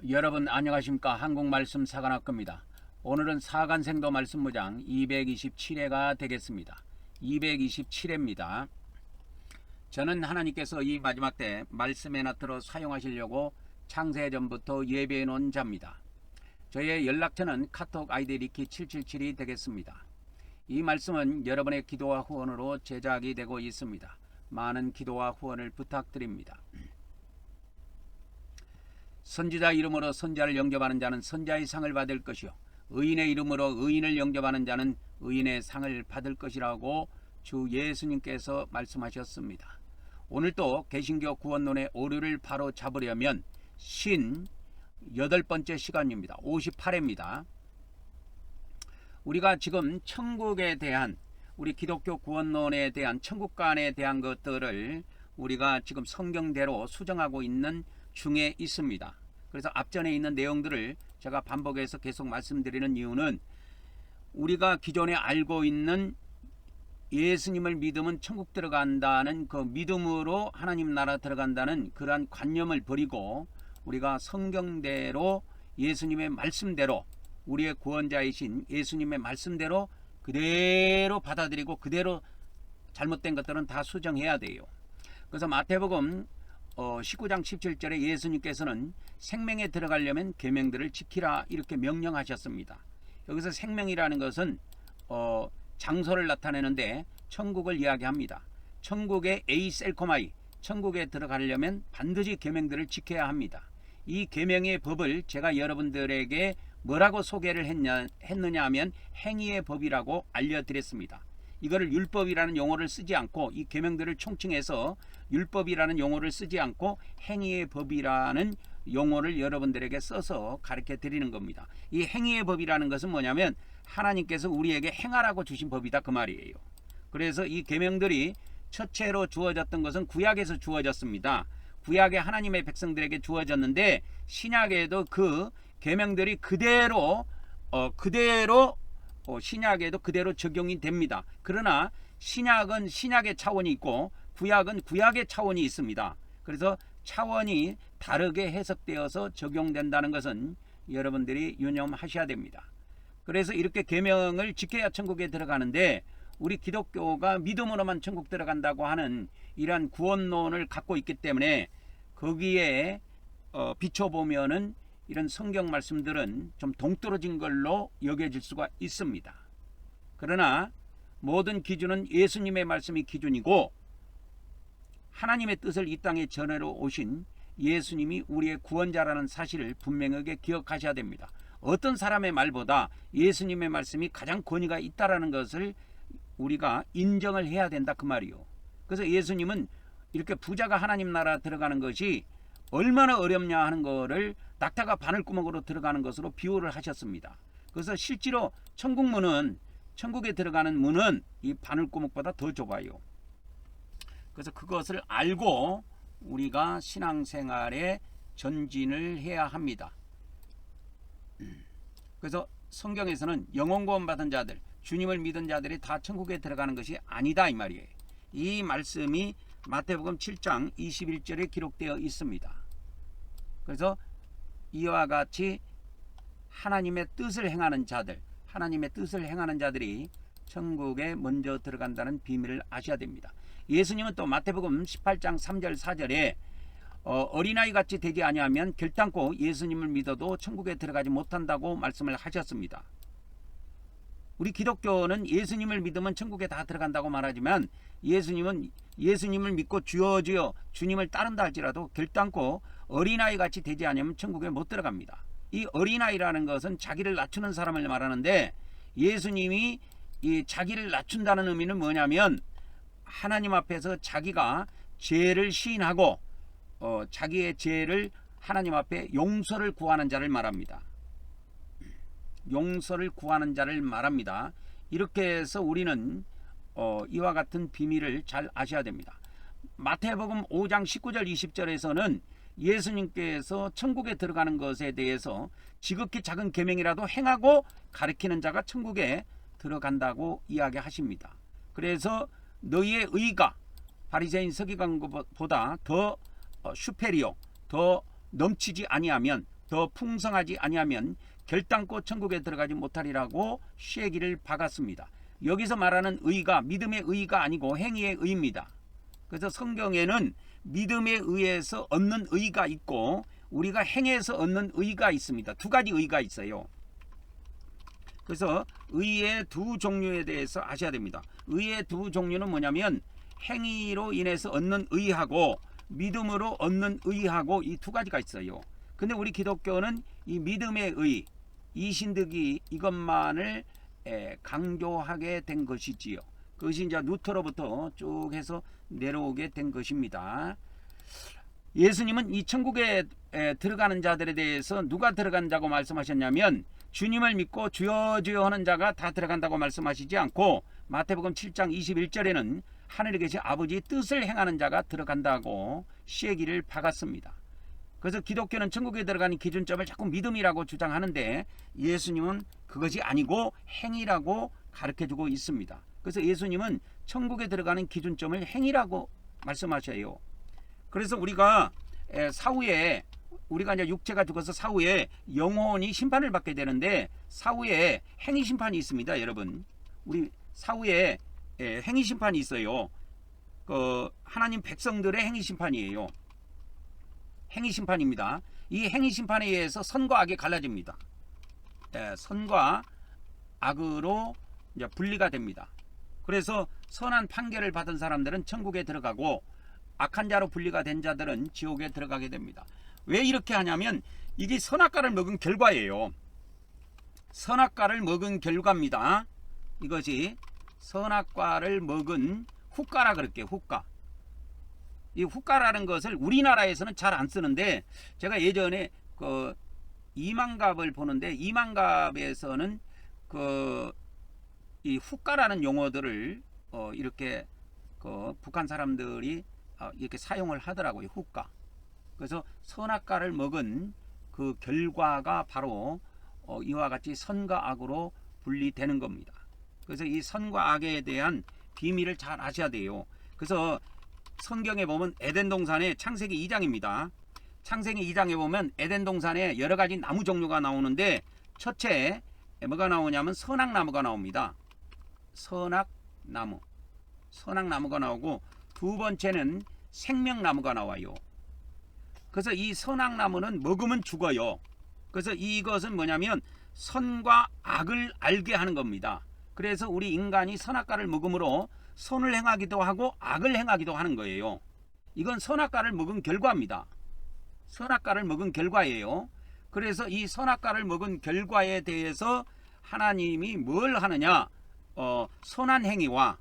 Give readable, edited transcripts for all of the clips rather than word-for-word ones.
여러분 안녕하십니까. 한국말씀 사관학교입니다. 오늘은 사간생도 말씀무장 227회가 되겠습니다. 227회입니다. 저는 하나님께서 이 마지막 때 말씀의 나트로 사용하시려고 창세전부터 예배해 놓은 자입니다. 저의 연락처는 카톡 아이디 리키 777이 되겠습니다. 이 말씀은 여러분의 기도와 후원으로 제작이 되고 있습니다. 많은 기도와 후원을 부탁드립니다. 선지자 이름으로 선자를 영접하는 자는 선자의 상을 받을 것이요 의인의 이름으로 의인을 영접하는 자는 의인의 상을 받을 것이라고 주 예수님께서 말씀하셨습니다. 오늘도 개신교 구원론의 오류를 바로 잡으려면 58번째 시간입니다. 58회입니다. 우리가 지금 천국에 대한 우리 기독교 구원론에 대한 천국관에 대한 것들을 우리가 지금 성경대로 수정하고 있는 중에 있습니다. 그래서 앞전에 있는 내용들을 제가 반복해서 계속 말씀드리는 이유는 우리가 기존에 알고 있는 예수님을 믿으면 천국 들어간다는 그 믿음으로 하나님 나라 들어간다는 그러한 관념을 버리고 우리가 성경대로 예수님의 말씀대로 우리의 구원자이신 예수님의 말씀대로 그대로 받아들이고 그대로 잘못된 것들은 다 수정해야 돼요. 그래서 마태복음 19장 17절에 예수님께서는 생명에 들어가려면 계명들을 지키라 이렇게 명령하셨습니다. 여기서 생명이라는 것은 장소를 나타내는데 천국을 이야기합니다. 천국의 에이셀코마이 천국에 들어가려면 반드시 계명들을 지켜야 합니다. 이 계명의 법을 제가 여러분들에게 뭐라고 소개를 했느냐 하면 행위의 법이라고 알려드렸습니다. 이거를 율법이라는 용어를 쓰지 않고 이 계명들을 총칭해서 율법이라는 용어를 쓰지 않고 행위의 법이라는 용어를 여러분들에게 써서 가르쳐 드리는 겁니다. 이 행위의 법이라는 것은 뭐냐면 하나님께서 우리에게 행하라고 주신 법이다 그 말이에요. 그래서 이 계명들이 첫째로 주어졌던 것은 구약에서 주어졌습니다. 구약에 하나님의 백성들에게 주어졌는데 신약에도 그 계명들이 그대로 신약에도 그대로 적용이 됩니다. 그러나 신약은 신약의 차원이 있고 구약은 구약의 차원이 있습니다. 그래서 차원이 다르게 해석되어서 적용된다는 것은 여러분들이 유념하셔야 됩니다. 그래서 이렇게 계명을 지켜야 천국에 들어가는데 우리 기독교가 믿음으로만 천국 들어간다고 하는 이러한 구원론을 갖고 있기 때문에 거기에 비춰보면은 이런 성경 말씀들은 좀 동떨어진 걸로 여겨질 수가 있습니다. 그러나 모든 기준은 예수님의 말씀이 기준이고 하나님의 뜻을 이 땅에 전하러 오신 예수님이 우리의 구원자라는 사실을 분명하게 기억하셔야 됩니다. 어떤 사람의 말보다 예수님의 말씀이 가장 권위가 있다라는 것을 우리가 인정을 해야 된다 그 말이요. 그래서 예수님은 이렇게 부자가 하나님 나라 들어가는 것이 얼마나 어렵냐 하는 거를 낙타가 바늘구멍으로 들어가는 것으로 비유를 하셨습니다. 그래서 실제로 천국에 들어가는 문은 이 바늘구멍보다 더 좁아요. 그래서 그것을 알고 우리가 신앙생활에 전진을 해야 합니다. 그래서 성경에서는 영혼구원 받은 자들, 주님을 믿은 자들이 다 천국에 들어가는 것이 아니다 이 말이에요. 이 말씀이 마태복음 7장 21절에 기록되어 있습니다. 그래서 이와 같이 하나님의 뜻을 행하는 자들이 천국에 먼저 들어간다는 비밀을 아셔야 됩니다. 예수님은 또 마태복음 18장 3절 4절에 어린아이 같이 되지 아니하면 결단코 예수님을 믿어도 천국에 들어가지 못한다고 말씀을 하셨습니다. 우리 기독교는 예수님을 믿으면 천국에 다 들어간다고 말하지만 예수님은 예수님을 믿고 주여 주여 주님을 따른다 할지라도 결단코 어린아이 같이 되지 않으면 천국에 못 들어갑니다. 이 어린아이라는 것은 자기를 낮추는 사람을 말하는데 예수님이 이 자기를 낮춘다는 의미는 뭐냐면 하나님 앞에서 자기가 죄를 시인하고 자기의 죄를 하나님 앞에 용서를 구하는 자를 말합니다. 용서를 구하는 자를 말합니다. 이렇게 해서 우리는 이와 같은 비밀을 잘 아셔야 됩니다. 마태복음 5장 19절 20절에서는 예수님께서 천국에 들어가는 것에 대해서 지극히 작은 계명이라도 행하고 가르치는 자가 천국에 들어간다고 이야기하십니다. 그래서 너희의 의가 바리새인 서기관보다 더 슈페리오 더 넘치지 아니하면 더 풍성하지 아니하면 결단코 천국에 들어가지 못하리라고 쇠기를 박았습니다. 여기서 말하는 의가 믿음의 의가 아니고 행위의 의입니다. 그래서 성경에는 믿음에 의해서 얻는 의가 있고 우리가 행해서 얻는 의가 있습니다. 두 가지 의가 있어요. 그래서 의의 두 종류에 대해서 아셔야 됩니다. 의의 두 종류는 뭐냐면 행위로 인해서 얻는 의하고 믿음으로 얻는 의하고 이 두 가지가 있어요. 근데 우리 기독교는 이 믿음의 의, 이신득이 이것만을 강조하게 된 것이지요. 그것이 이제 루터로부터 쭉 해서 내려오게 된 것입니다. 예수님은 이 천국에 들어가는 자들에 대해서 누가 들어간 자고 말씀하셨냐면 주님을 믿고 주여 주여 하는 자가 다 들어간다고 말씀하시지 않고 마태복음 7장 21절에는 하늘에 계신 아버지의 뜻을 행하는 자가 들어간다고 쇠기를 박았습니다. 그래서 기독교는 천국에 들어가는 기준점을 자꾸 믿음이라고 주장하는데 예수님은 그것이 아니고 행위라고 가르쳐주고 있습니다. 그래서 예수님은 천국에 들어가는 기준점을 행위라고 말씀하셔요. 그래서 우리가 사후에 우리가 이제 육체가 죽어서 사후에 영혼이 심판을 받게 되는데 사후에 행위 심판이 있습니다, 여러분. 우리 사후에 행위 심판이 있어요. 그 하나님 백성들의 행위 심판이에요. 행위 심판입니다. 이 행위 심판에 의해서 선과 악이 갈라집니다. 선과 악으로 이제 분리가 됩니다. 그래서 선한 판결을 받은 사람들은 천국에 들어가고 악한 자로 분리가 된 자들은 지옥에 들어가게 됩니다. 왜 이렇게 하냐면 이게 선악과를 먹은 결과예요. 선악과를 먹은 결과입니다. 이것이 선악과를 먹은 후과라 그럴게요. 후과. 이 후과라는 것을 우리나라에서는 잘 안 쓰는데 제가 예전에 그 이만갑을 보는데 이만갑에서는 그 이 후과라는 용어들을 이렇게 그 북한 사람들이 이렇게 사용을 하더라고요. 후과. 그래서 선악과를 먹은 그 결과가 바로 이와 같이 선과 악으로 분리되는 겁니다. 그래서 이 선과 악에 대한 비밀을 잘 아셔야 돼요. 그래서 성경에 보면 에덴 동산의 창세기 2장입니다. 창세기 2장에 보면 에덴 동산에 여러 가지 나무 종류가 나오는데 첫째 뭐가 나오냐면 선악나무가 나옵니다. 선악나무가 나오고 두 번째는 생명나무가 나와요. 그래서 이 선악나무는 먹으면 죽어요. 그래서 이것은 뭐냐면 선과 악을 알게 하는 겁니다. 그래서 우리 인간이 선악과를 먹음으로 선을 행하기도 하고 악을 행하기도 하는 거예요. 이건 선악과를 먹은 결과입니다. 선악과를 먹은 결과예요. 그래서 이 선악과를 먹은 결과에 대해서 하나님이 뭘 하느냐? 선한 행위와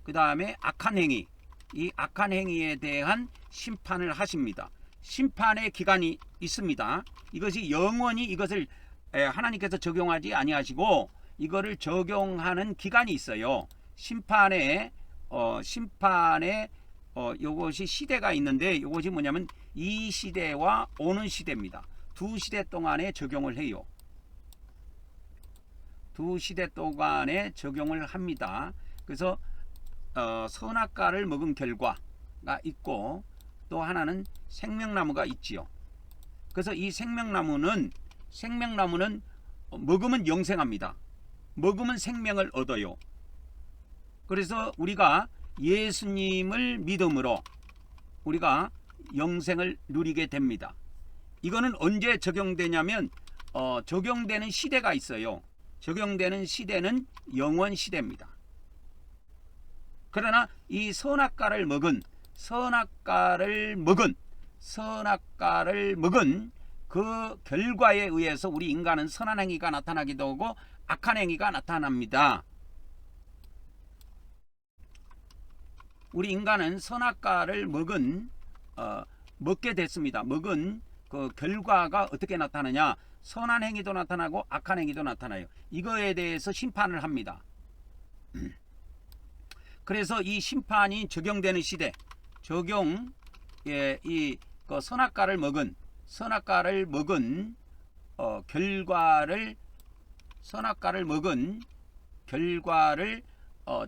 그 다음에 악한 행위, 이 악한 행위에 대한 심판을 하십니다. 심판의 기간이 있습니다. 이것이 영원히 이것을 하나님께서 적용하지 아니하시고 이거를 적용하는 기간이 있어요. 심판에 요것이 시대가 있는데 요것이 뭐냐면 이 시대와 오는 시대입니다. 두 시대 동안에 적용을 해요. 두 시대 동안에 적용을 합니다. 그래서 선악과를 먹은 결과가 있고 또 하나는 생명나무가 있지요. 그래서 이 생명나무는 먹으면 영생합니다. 먹으면 생명을 얻어요. 그래서 우리가 예수님을 믿음으로 우리가 영생을 누리게 됩니다. 이거는 언제 적용되냐면 적용되는 시대가 있어요. 적용되는 시대는 영원 시대입니다. 그러나 이 선악과를 먹은 그 결과에 의해서 우리 인간은 선한 행위가 나타나기도 하고 악한 행위가 나타납니다. 우리 인간은 선악과를 먹게 됐습니다. 먹은 그 결과가 어떻게 나타나냐? 선한 행위도 나타나고 악한 행위도 나타나요. 이거에 대해서 심판을 합니다. 그래서 이 심판이 적용되는 시대, 이 선악과를 먹은 결과를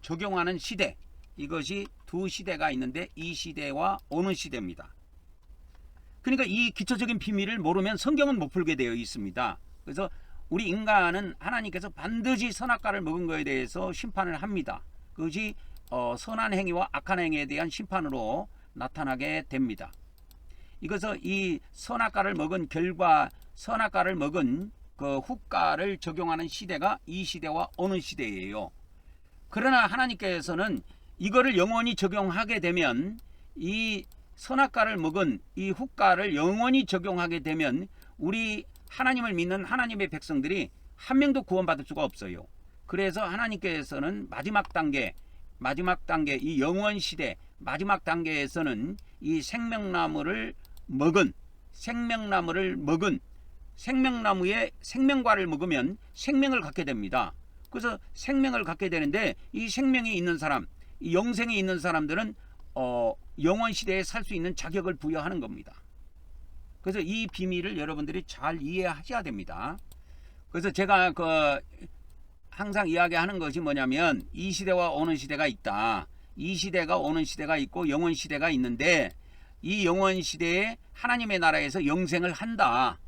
적용하는 시대, 이것이 두 시대가 있는데 이 시대와 오는 시대입니다. 그러니까 이 기초적인 비밀을 모르면 성경은 못 풀게 되어 있습니다. 그래서 우리 인간은 하나님께서 반드시 선악과를 먹은 것에 대해서 심판을 합니다. 그것이 선한 행위와 악한 행위에 대한 심판으로 나타나게 됩니다. 이것은 이 선악과를 먹은 결과, 선악과를 먹은 그 후과를 적용하는 시대가 이 시대와 어느 시대예요. 그러나 하나님께서는 이거를 영원히 적용하게 되면, 이 선악과를 먹은 이 후과를 영원히 적용하게 되면 우리 하나님을 믿는 하나님의 백성들이 한 명도 구원받을 수가 없어요. 그래서 하나님께서는 마지막 단계 이 영원 시대 마지막 단계에서는 이 생명나무를 먹은 생명나무의 생명과를 먹으면 생명을 갖게 됩니다. 그래서 생명을 갖게 되는데, 이 생명이 있는 사람, 이 영생이 있는 사람들은 영원 시대에 살 수 있는 자격을 부여하는 겁니다. 그래서 이 비밀을 여러분들이 잘 이해하셔야 됩니다. 그래서 제가 항상 이야기하는 것이 뭐냐면, 이 시대와 오는 시대가 있다. 이 시대가 오는 시대가 있고 영원 시대가 있는데, 이 영원 시대에 하나님의 나라에서 영생을 한다.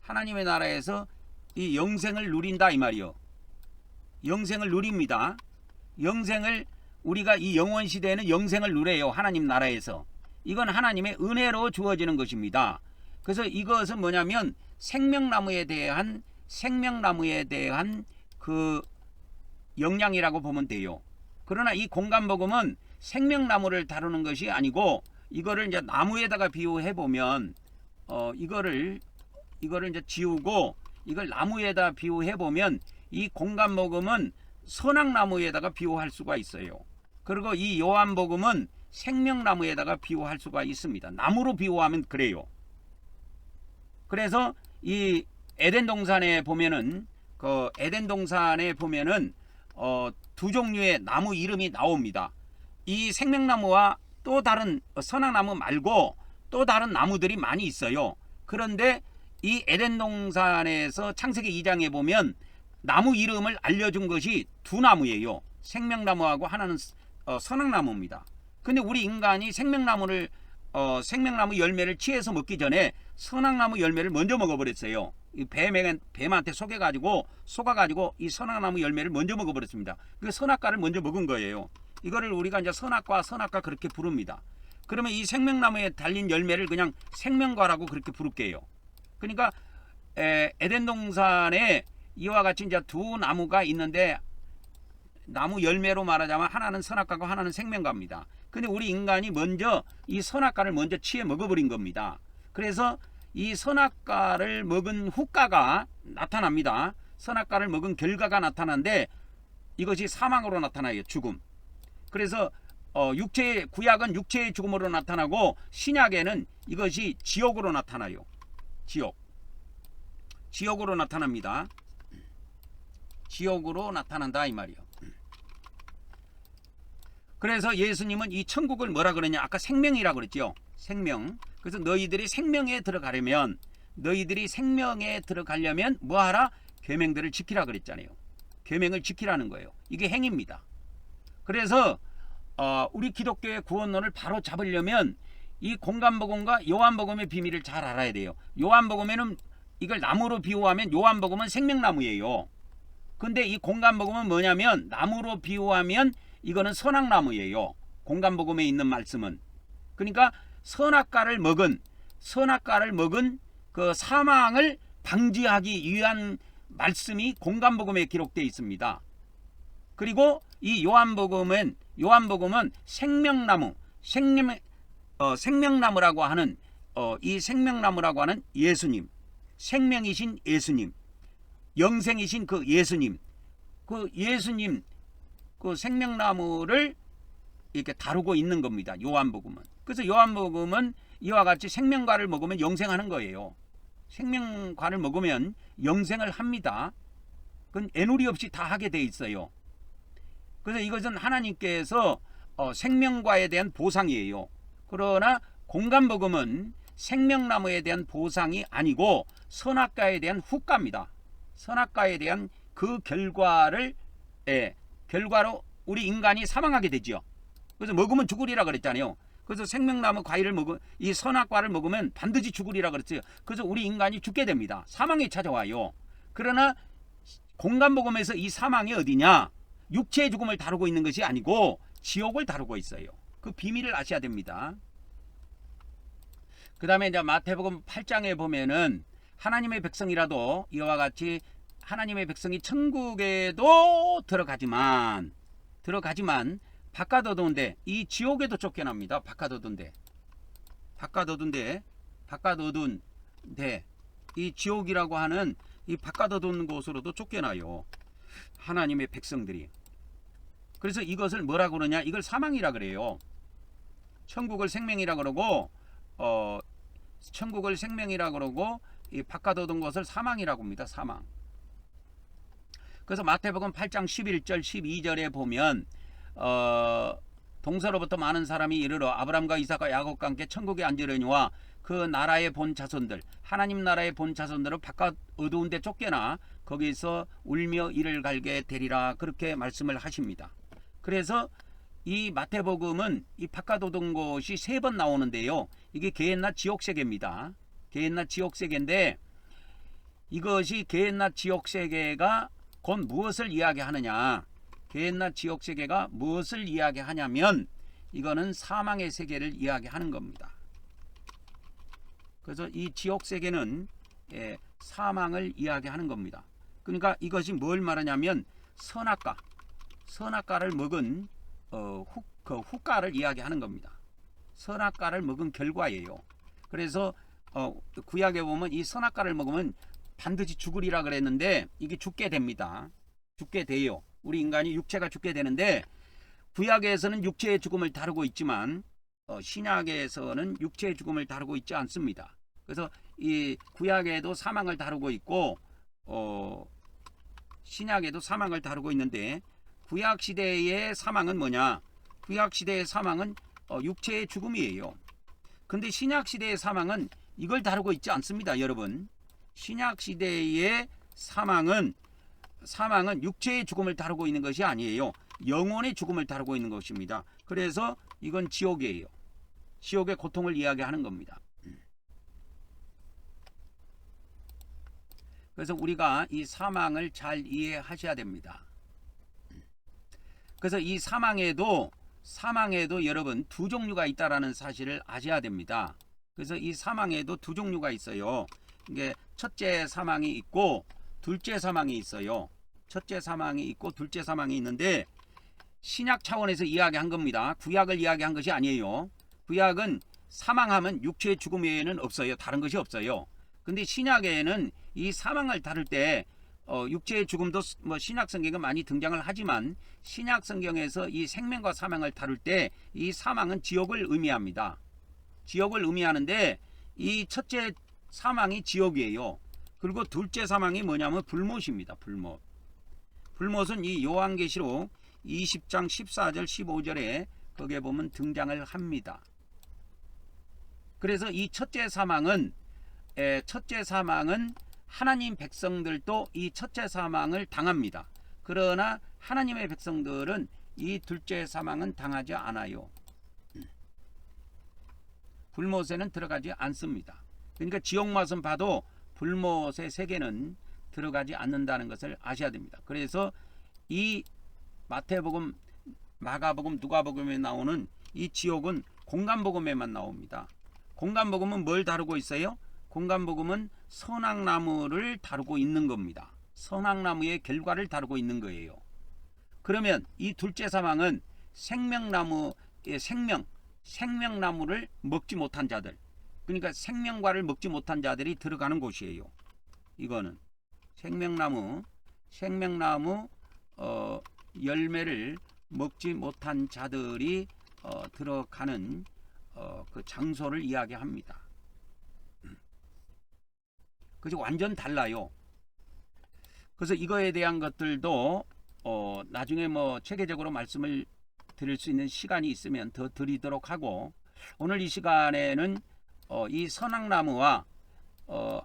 하나님의 나라에서 이 영생을 누린다 이 말이요. 영생을 누립니다. 우리가 이 영원 시대에는 영생을 누려요. 하나님 나라에서. 이건 하나님의 은혜로 주어지는 것입니다. 그래서 이것은 뭐냐면 생명나무에 대한 그 영양이라고 보면 돼요. 그러나 이 공간복음은 생명나무를 다루는 것이 아니고, 이거를 이제 나무에다가 비유해 보면 이거를 이제 지우고 이걸 나무에다 비유해 보면, 이 공간복음은 선악나무에다가 비유할 수가 있어요. 그리고 이 요한복음은 생명나무에다가 비유할 수가 있습니다. 나무로 비유하면 그래요. 그래서 이 에덴 동산에 보면은 두 종류의 나무 이름이 나옵니다. 이 생명나무와 또 다른 선악나무 말고 또 다른 나무들이 많이 있어요. 그런데 이 에덴 동산에서 창세기 2장에 보면 나무 이름을 알려준 것이 두 나무예요. 생명나무하고 하나는 선악나무입니다. 근데 우리 인간이 생명나무 열매를 취해서 먹기 전에 선악나무 열매를 먼저 먹어버렸어요. 이 뱀한테 속아가지고 이 선악나무 열매를 먼저 먹어버렸습니다. 그 선악과를 먼저 먹은 거예요. 이거를 우리가 이제 선악과 그렇게 부릅니다. 그러면 이 생명나무에 달린 열매를 그냥 생명과라고 그렇게 부를게요. 그러니까 에덴 동산에 이와 같이 이제 두 나무가 있는데, 나무 열매로 말하자면 하나는 선악과고 하나는 생명과입니다. 근데 우리 인간이 먼저 이 선악과를 먼저 취해 먹어버린 겁니다. 그래서 이 선악과를 먹은 후과가 나타납니다. 선악과를 먹은 결과가 나타나는데, 이것이 사망으로 나타나요. 죽음. 그래서 구약은 육체의 죽음으로 나타나고, 신약에는 이것이 지옥으로 나타나요. 지옥으로 나타납니다. 지옥으로 나타난다 이 말이요. 그래서 예수님은 이 천국을 뭐라 그러냐, 아까 생명이라 그랬죠. 생명. 그래서 너희들이 생명에 들어가려면 뭐하라? 계명들을 지키라 그랬잖아요. 계명을 지키라는 거예요. 이게 행입니다. 그래서 우리 기독교의 구원론을 바로 잡으려면 이 공간복음과 요한복음의 비밀을 잘 알아야 돼요. 요한복음에는 이걸 나무로 비유하면 요한복음은 생명나무예요. 근데 이 공간복음은 뭐냐면, 나무로 비유하면 이거는 선악나무예요. 공간복음에 있는 말씀은. 그러니까 선악과를 먹은 그 사망을 방지하기 위한 말씀이 공간복음에 기록되어 있습니다. 그리고 이 요한복음은 생명나무라고 하는 이 생명나무라고 하는 예수님, 생명이신 예수님, 영생이신 그 예수님, 그 생명나무를 이렇게 다루고 있는 겁니다. 요한복음은. 그래서 요한복음은 이와 같이 생명과를 먹으면 영생하는 거예요. 생명과를 먹으면 영생을 합니다. 그건 애누리 없이 다 하게 돼 있어요. 그래서 이것은 하나님께서 생명과에 대한 보상이에요. 그러나 공간복음은 생명나무에 대한 보상이 아니고 선악과에 대한 후과입니다. 선악과에 대한 그 결과로 우리 인간이 사망하게 되죠. 그래서 먹으면 죽으리라 그랬잖아요. 그래서 생명나무 과일을 이 선악과를 먹으면 반드시 죽으리라 그랬어요. 그래서 우리 인간이 죽게 됩니다. 사망이 찾아와요. 그러나 공간복음에서 이 사망이 어디냐? 육체의 죽음을 다루고 있는 것이 아니고 지옥을 다루고 있어요. 그 비밀을 아셔야 됩니다. 그 다음에 이제 마태복음 8장에 보면은 하나님의 백성이라도 이와 같이 하나님의 백성이 천국에도 들어가지만 바깥 어두운데 이 지옥에도 쫓겨납니다. 바깥 어두운데 이 지옥이라고 하는 이 바깥 어두운 곳으로도 쫓겨나요. 하나님의 백성들이. 그래서 이것을 뭐라 그러냐? 이걸 사망이라 그래요. 천국을 생명이라 그러고 이 바깥 어두운 것을 사망이라고 합니다. 사망. 그래서 마태복음 8장 11절 12절에 보면 동서로부터 많은 사람이 이르러 아브람과 이삭과 야곱과 함께 천국에 앉으려니와 그 나라의 본 자손들 하나님 나라의 본 자손들은 바깥 어두운 데 쫓겨나 거기서 울며 이를 갈게 되리라 그렇게 말씀을 하십니다. 그래서 이 마태복음은 이 바깥 어두운 곳이 3번 나오는데요. 이게 게헨나 지옥세계입니다. 게헨나 지옥세계인데 이것이 게헨나 지옥세계가 곧 무엇을 이야기하느냐? 게헨나 지옥세계가 무엇을 이야기하냐면 이거는 사망의 세계를 이야기하는 겁니다. 그래서 이 지옥세계는 사망을 이야기하는 겁니다. 그러니까 이것이 뭘 말하냐면 선악과를 먹은 그 후과를 이야기하는 겁니다. 선악과를 먹은 결과예요. 그래서 구약에 보면 이 선악과를 먹으면 반드시 죽으리라 그랬는데 이게 죽게 됩니다. 죽게 돼요. 우리 인간이 육체가 죽게 되는데 구약에서는 육체의 죽음을 다루고 있지만 신약에서는 육체의 죽음을 다루고 있지 않습니다. 그래서 이 구약에도 사망을 다루고 있고 신약에도 사망을 다루고 있는데 구약 시대의 사망은 뭐냐? 구약 시대의 사망은 육체의 죽음이에요. 근데 신약 시대의 사망은 이걸 다루고 있지 않습니다, 여러분. 신약 시대의 사망은 육체의 죽음을 다루고 있는 것이 아니에요. 영혼의 죽음을 다루고 있는 것입니다. 그래서 이건 지옥이에요. 지옥의 고통을 이야기하는 겁니다. 그래서 우리가 이 사망을 잘 이해하셔야 됩니다. 그래서 이 사망에도 여러분 2종류가 있다라는 사실을 아셔야 됩니다. 그래서 이 사망에도 2종류가 있어요. 이게 첫째 사망이 있고 둘째 사망이 있어요. 첫째 사망이 있고 둘째 사망이 있는데 신약 차원에서 이야기한 겁니다. 구약을 이야기한 것이 아니에요. 구약은 사망하면 육체의 죽음 외에는 없어요. 다른 것이 없어요. 근데 신약에는 이 사망을 다룰 때 육체의 죽음도 뭐 신약 성경에 많이 등장을 하지만 신약 성경에서 이 생명과 사망을 다룰 때 이 사망은 지옥을 의미합니다. 지옥을 의미하는데 이 첫째 사망이 지옥이에요. 그리고 둘째 사망이 뭐냐면 불못입니다. 불못은 이 요한계시록 20장 14절 15절에 거기에 보면 등장을 합니다. 그래서 이 첫째 사망은 하나님 백성들도 이 첫째 사망을 당합니다. 그러나 하나님의 백성들은 이 둘째 사망은 당하지 않아요. 불못에는 들어가지 않습니다. 그러니까 지옥 맛은 봐도 불못의 세계는 들어가지 않는다는 것을 아셔야 됩니다. 그래서 이 마태복음, 마가복음, 누가복음에 나오는 이 지옥은 공간복음에만 나옵니다. 공간복음은 뭘 다루고 있어요? 공간복음은 선악나무를 다루고 있는 겁니다. 선악나무의 결과를 다루고 있는 거예요. 그러면 이 둘째 사망은 생명나무를 먹지 못한 자들, 그러니까 생명과를 먹지 못한 자들이 들어가는 곳이에요. 이거는 생명나무 열매를 먹지 못한 자들이 들어가는 그 장소를 이야기합니다. 그래서 완전 달라요. 그래서 이거에 대한 것들도 나중에 뭐 체계적으로 말씀을 드릴 수 있는 시간이 있으면 더 드리도록 하고, 오늘 이 시간에는 이 선악나무와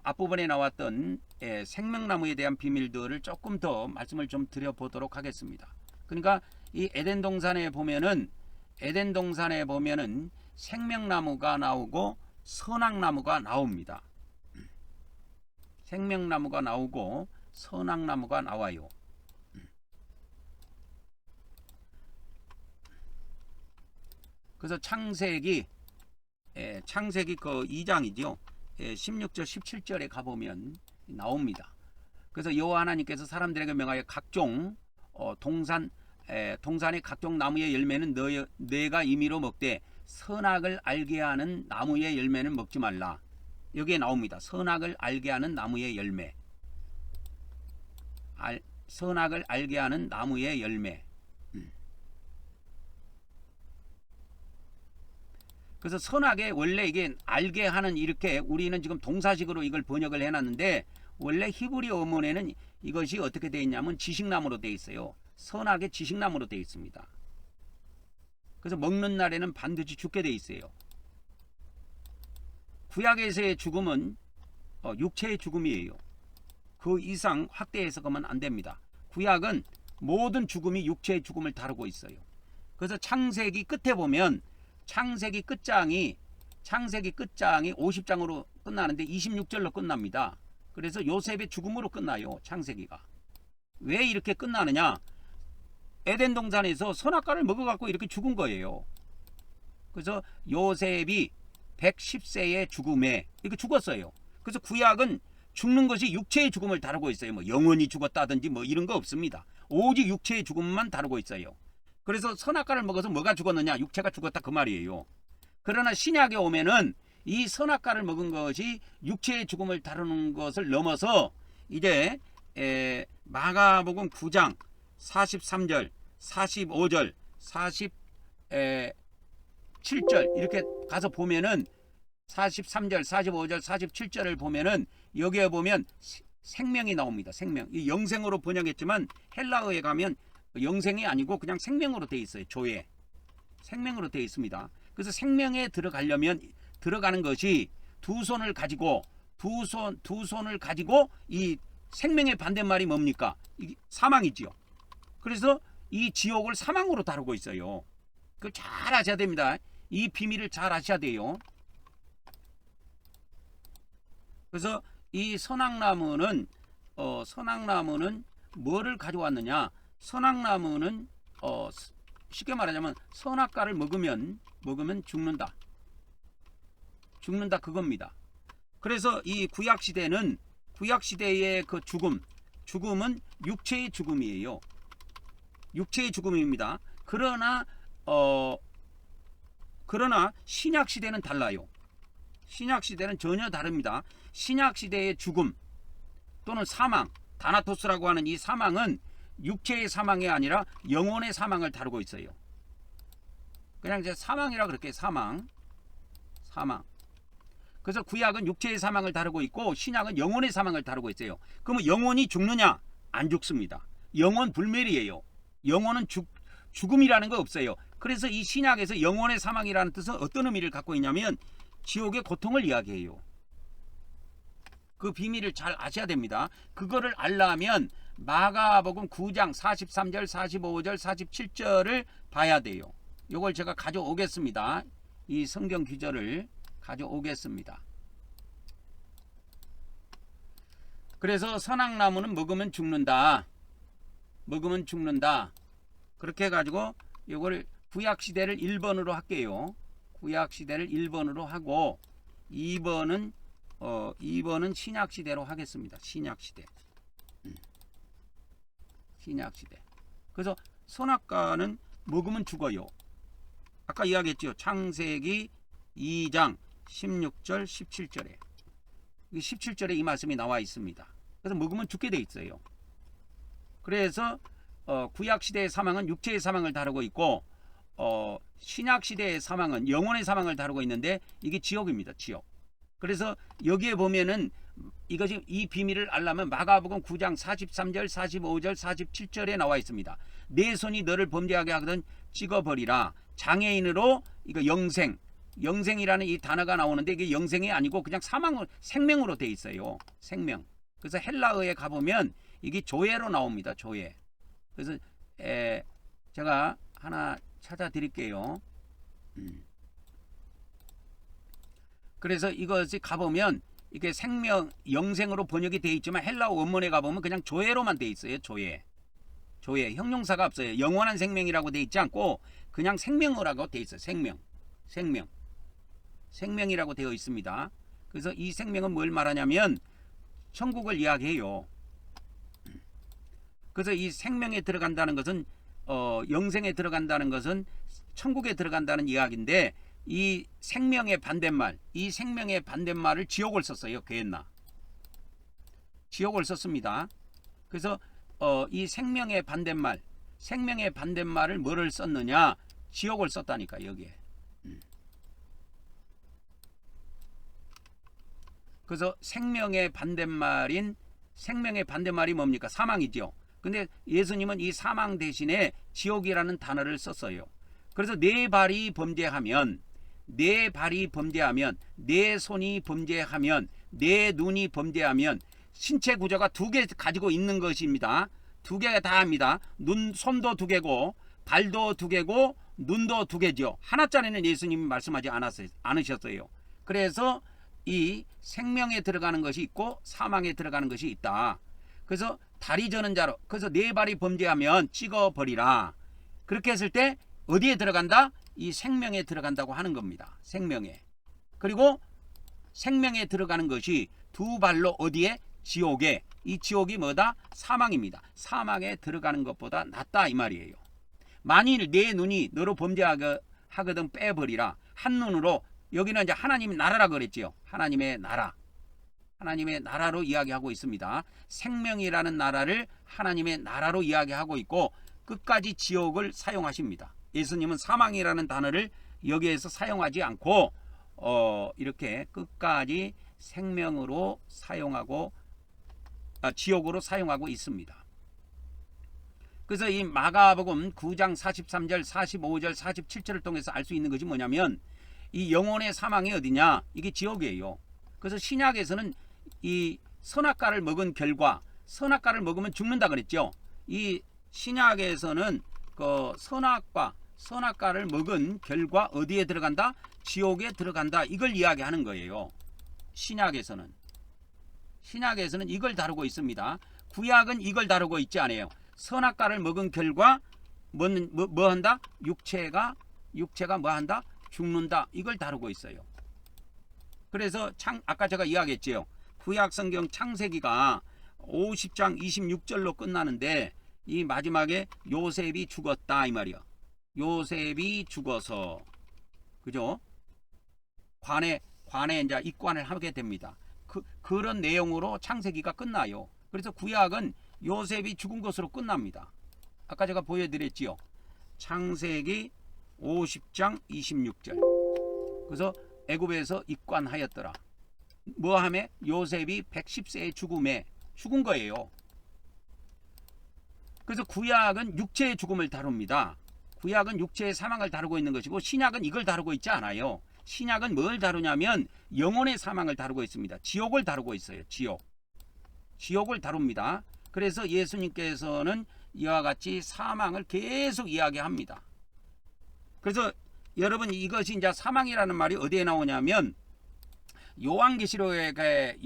앞부분에 나왔던 생명나무에 대한 비밀들을 조금 더 말씀을 좀 드려보도록 하겠습니다. 그러니까 이 에덴 동산에 보면은 생명나무가 나오고 선악나무가 나옵니다. 생명나무가 나오고 선악나무가 나와요. 그래서 창세기 그 2장이죠. 16절 17절에 가보면 나옵니다. 그래서 여호와 하나님께서 사람들에게 명하여 각종 동산의 각종 나무의 열매는 내가 임의로 먹되 선악을 알게 하는 나무의 열매는 먹지 말라. 여기에 나옵니다. 선악을 알게 하는 나무의 열매. 선악을 알게 하는 나무의 열매. 그래서 선악에 원래 이게 알게 하는 이렇게 우리는 지금 동사식으로 이걸 번역을 해놨는데 원래 히브리 어문에는 이것이 어떻게 되어 있냐면 지식나무로 되어 있어요. 선악의 지식나무로 되어 있습니다. 그래서 먹는 날에는 반드시 죽게 되어 있어요. 구약에서의 죽음은 육체의 죽음이에요. 그 이상 확대 해석하면 안 됩니다. 구약은 모든 죽음이 육체의 죽음을 다루고 있어요. 그래서 창세기 끝에 보면 창세기 끝장이 50장으로 끝나는데 26절로 끝납니다. 그래서 요셉의 죽음으로 끝나요. 창세기가. 왜 이렇게 끝나느냐? 에덴 동산에서 선악과를 먹어갖고 이렇게 죽은 거예요. 그래서 요셉이 110세의 죽음에 이렇게 죽었어요. 그래서 구약은 죽는 것이 육체의 죽음을 다루고 있어요. 뭐 영원히 죽었다든지 뭐 이런 거 없습니다. 오직 육체의 죽음만 다루고 있어요. 그래서 선악과를 먹어서 뭐가 죽었느냐? 육체가 죽었다 그 말이에요. 그러나 신약에 오면은 이 선악과를 먹은 것이 육체의 죽음을 다루는 것을 넘어서 이제 마가복음 9장 43절, 45절, 47절 이렇게 가서 보면은 43절, 45절, 47절을 보면은 여기에 보면 생명이 나옵니다. 생명. 이 영생으로 번역했지만 헬라어에 가면 영생이 아니고 그냥 생명으로 되어 있어요. 조에. 생명으로 되어 있습니다. 그래서 생명에 들어가려면 들어가는 것이 두 손을 가지고 이 생명의 반대말이 뭡니까? 이게 사망이지요. 그래서 이 지옥을 사망으로 다루고 있어요. 그걸 잘 아셔야 됩니다. 이 비밀을 잘 아셔야 돼요. 그래서 이 선악나무는 뭐를 가져왔느냐? 선악나무는 쉽게 말하자면 선악과를 먹으면 죽는다 그겁니다. 그래서 이 구약시대의 그 죽음은 육체의 죽음이에요. 육체의 죽음입니다. 그러나 신약시대는 달라요. 신약시대는 전혀 다릅니다. 신약시대의 죽음 또는 사망, 다나토스라고 하는 이 사망은 육체의 사망이 아니라 영혼의 사망을 다루고 있어요. 그냥 이제 사망이라 그렇게 사망. 그래서 구약은 육체의 사망을 다루고 있고 신약은 영혼의 사망을 다루고 있어요. 그러면 영혼이 죽느냐? 안 죽습니다. 영혼 불멸이에요. 영혼은 죽음이라는 거 없어요. 그래서 이 신약에서 영혼의 사망이라는 뜻은 어떤 의미를 갖고 있냐면 지옥의 고통을 이야기해요. 그 비밀을 잘 아셔야 됩니다. 그거를 알려면 마가복음 9장 43절, 45절, 47절을 봐야 돼요. 이걸 제가 가져오겠습니다. 이 성경 규절을 가져오겠습니다. 그래서 선악나무는 먹으면 죽는다. 그렇게 해가지고 이걸 구약시대를 1번으로 할게요. 구약시대를 1번으로 하고 2번은 신약시대로 하겠습니다. 신약시대. 그래서 선악과는 먹으면 죽어요. 아까 이야기했죠. 창세기 2장 16절 17절에 17절에 이 말씀이 나와 있습니다. 그래서 먹으면 죽게 돼 있어요. 그래서 구약시대의 사망은 육체의 사망을 다루고 있고 신약시대의 사망은 영혼의 사망을 다루고 있는데 이게 지옥입니다. 지옥. 그래서 여기에 보면은 이것이 이 비밀을 알려면 마가복음 9장 43절, 45절, 47절에 나와 있습니다. 내 손이 너를 범죄하게 하거든 찍어버리라. 장애인으로 이거 영생이라는 이 단어가 나오는데 이게 영생이 아니고 그냥 생명으로 돼 있어요. 생명. 그래서 헬라어에 가보면 이게 조예로 나옵니다. 조예. 그래서 제가 하나 찾아 드릴게요. 그래서 이것이 가보면 이게 생명 영생으로 번역이 돼 있지만 헬라어 원문에 가보면 그냥 조회로만 돼 있어요. 조회. 조회. 형용사가 없어요. 영원한 생명이라고 돼 있지 않고 그냥 생명어라고 돼 있어요. 생명. 생명. 생명이라고 되어 있습니다. 그래서 이 생명은 뭘 말하냐면 천국을 이야기해요. 그래서 이 생명에 들어간다는 것은 영생에 들어간다는 것은 천국에 들어간다는 이야기인데 이 생명의 반대말, 이 생명의 반대말을 지옥을 썼어요. 게했나. 지옥을 썼습니다. 그래서 이 생명의 반대말을 뭐를 썼느냐? 지옥을 썼다니까 여기에. 그래서 생명의 반대말이 뭡니까? 사망이죠. 근데 예수님은 이 사망 대신에 지옥이라는 단어를 썼어요. 그래서 내 발이 범죄하면, 내 손이 범죄하면, 내 눈이 범죄하면 신체 구조가 두 개 가지고 있는 것입니다. 두 개가 다 합니다. 손도 두 개고 발도 두 개고 눈도 두 개죠. 하나짜리는 예수님이 말씀하지 않으셨어요. 그래서 이 생명에 들어가는 것이 있고 사망에 들어가는 것이 있다. 그래서 다리 저는 자로, 그래서 네 발이 범죄하면 찍어버리라. 그렇게 했을 때 어디에 들어간다? 이 생명에 들어간다고 하는 겁니다. 생명에. 그리고 생명에 들어가는 것이 두 발로 어디에? 지옥에. 이 지옥이 뭐다? 사망입니다. 사망에 들어가는 것보다 낫다 이 말이에요. 만일 내 눈이 너로 범죄하거든 빼버리라. 한 눈으로, 여기는 이제 하나님의 나라라 그랬지요. 하나님의 나라. 하나님의 나라로 이야기하고 있습니다. 생명이라는 나라를 하나님의 나라로 이야기하고 있고 끝까지 지옥을 사용하십니다. 예수님은 사망이라는 단어를 여기에서 사용하지 않고 이렇게 끝까지 생명으로 사용하고 지옥으로 사용하고 있습니다. 그래서 이 마가복음 9장 43절, 45절, 47절을 통해서 알 수 있는 것이 뭐냐면 이 영혼의 사망이 어디냐? 이게 지옥이에요. 그래서 신약에서는 이 선악과를 먹은 결과, 선악과를 먹으면 죽는다 그랬죠. 이 신약에서는 그 선악과를 먹은 결과 어디에 들어간다? 지옥에 들어간다. 이걸 이야기하는 거예요. 신약에서는 이걸 다루고 있습니다. 구약은 이걸 다루고 있지 않아요. 선악과를 먹은 결과 뭐 한다? 육체가 뭐 한다? 죽는다. 이걸 다루고 있어요. 그래서 아까 제가 이야기했지요. 구약 성경 창세기가 50장 26절로 끝나는데 이 마지막에 요셉이 죽었다 이 말이야. 요셉이 죽어서 그죠? 관에 이제 입관을 하게 됩니다. 그런 내용으로 창세기가 끝나요. 그래서 구약은 요셉이 죽은 것으로 끝납니다. 아까 제가 보여드렸지요. 창세기 50장 26절. 그래서 애굽에서 입관하였더라. 뭐하며? 요셉이 110세의 죽은 거예요. 그래서 구약은 육체의 죽음을 다룹니다. 구약은 육체의 사망을 다루고 있는 것이고 신약은 이걸 다루고 있지 않아요. 신약은 뭘 다루냐면 영혼의 사망을 다루고 있습니다. 지옥을 다루고 있어요. 지옥을 다룹니다. 그래서 예수님께서는 이와 같이 사망을 계속 이야기합니다. 그래서 여러분 이것이 이제 사망이라는 말이 어디에 나오냐면 요한계시록에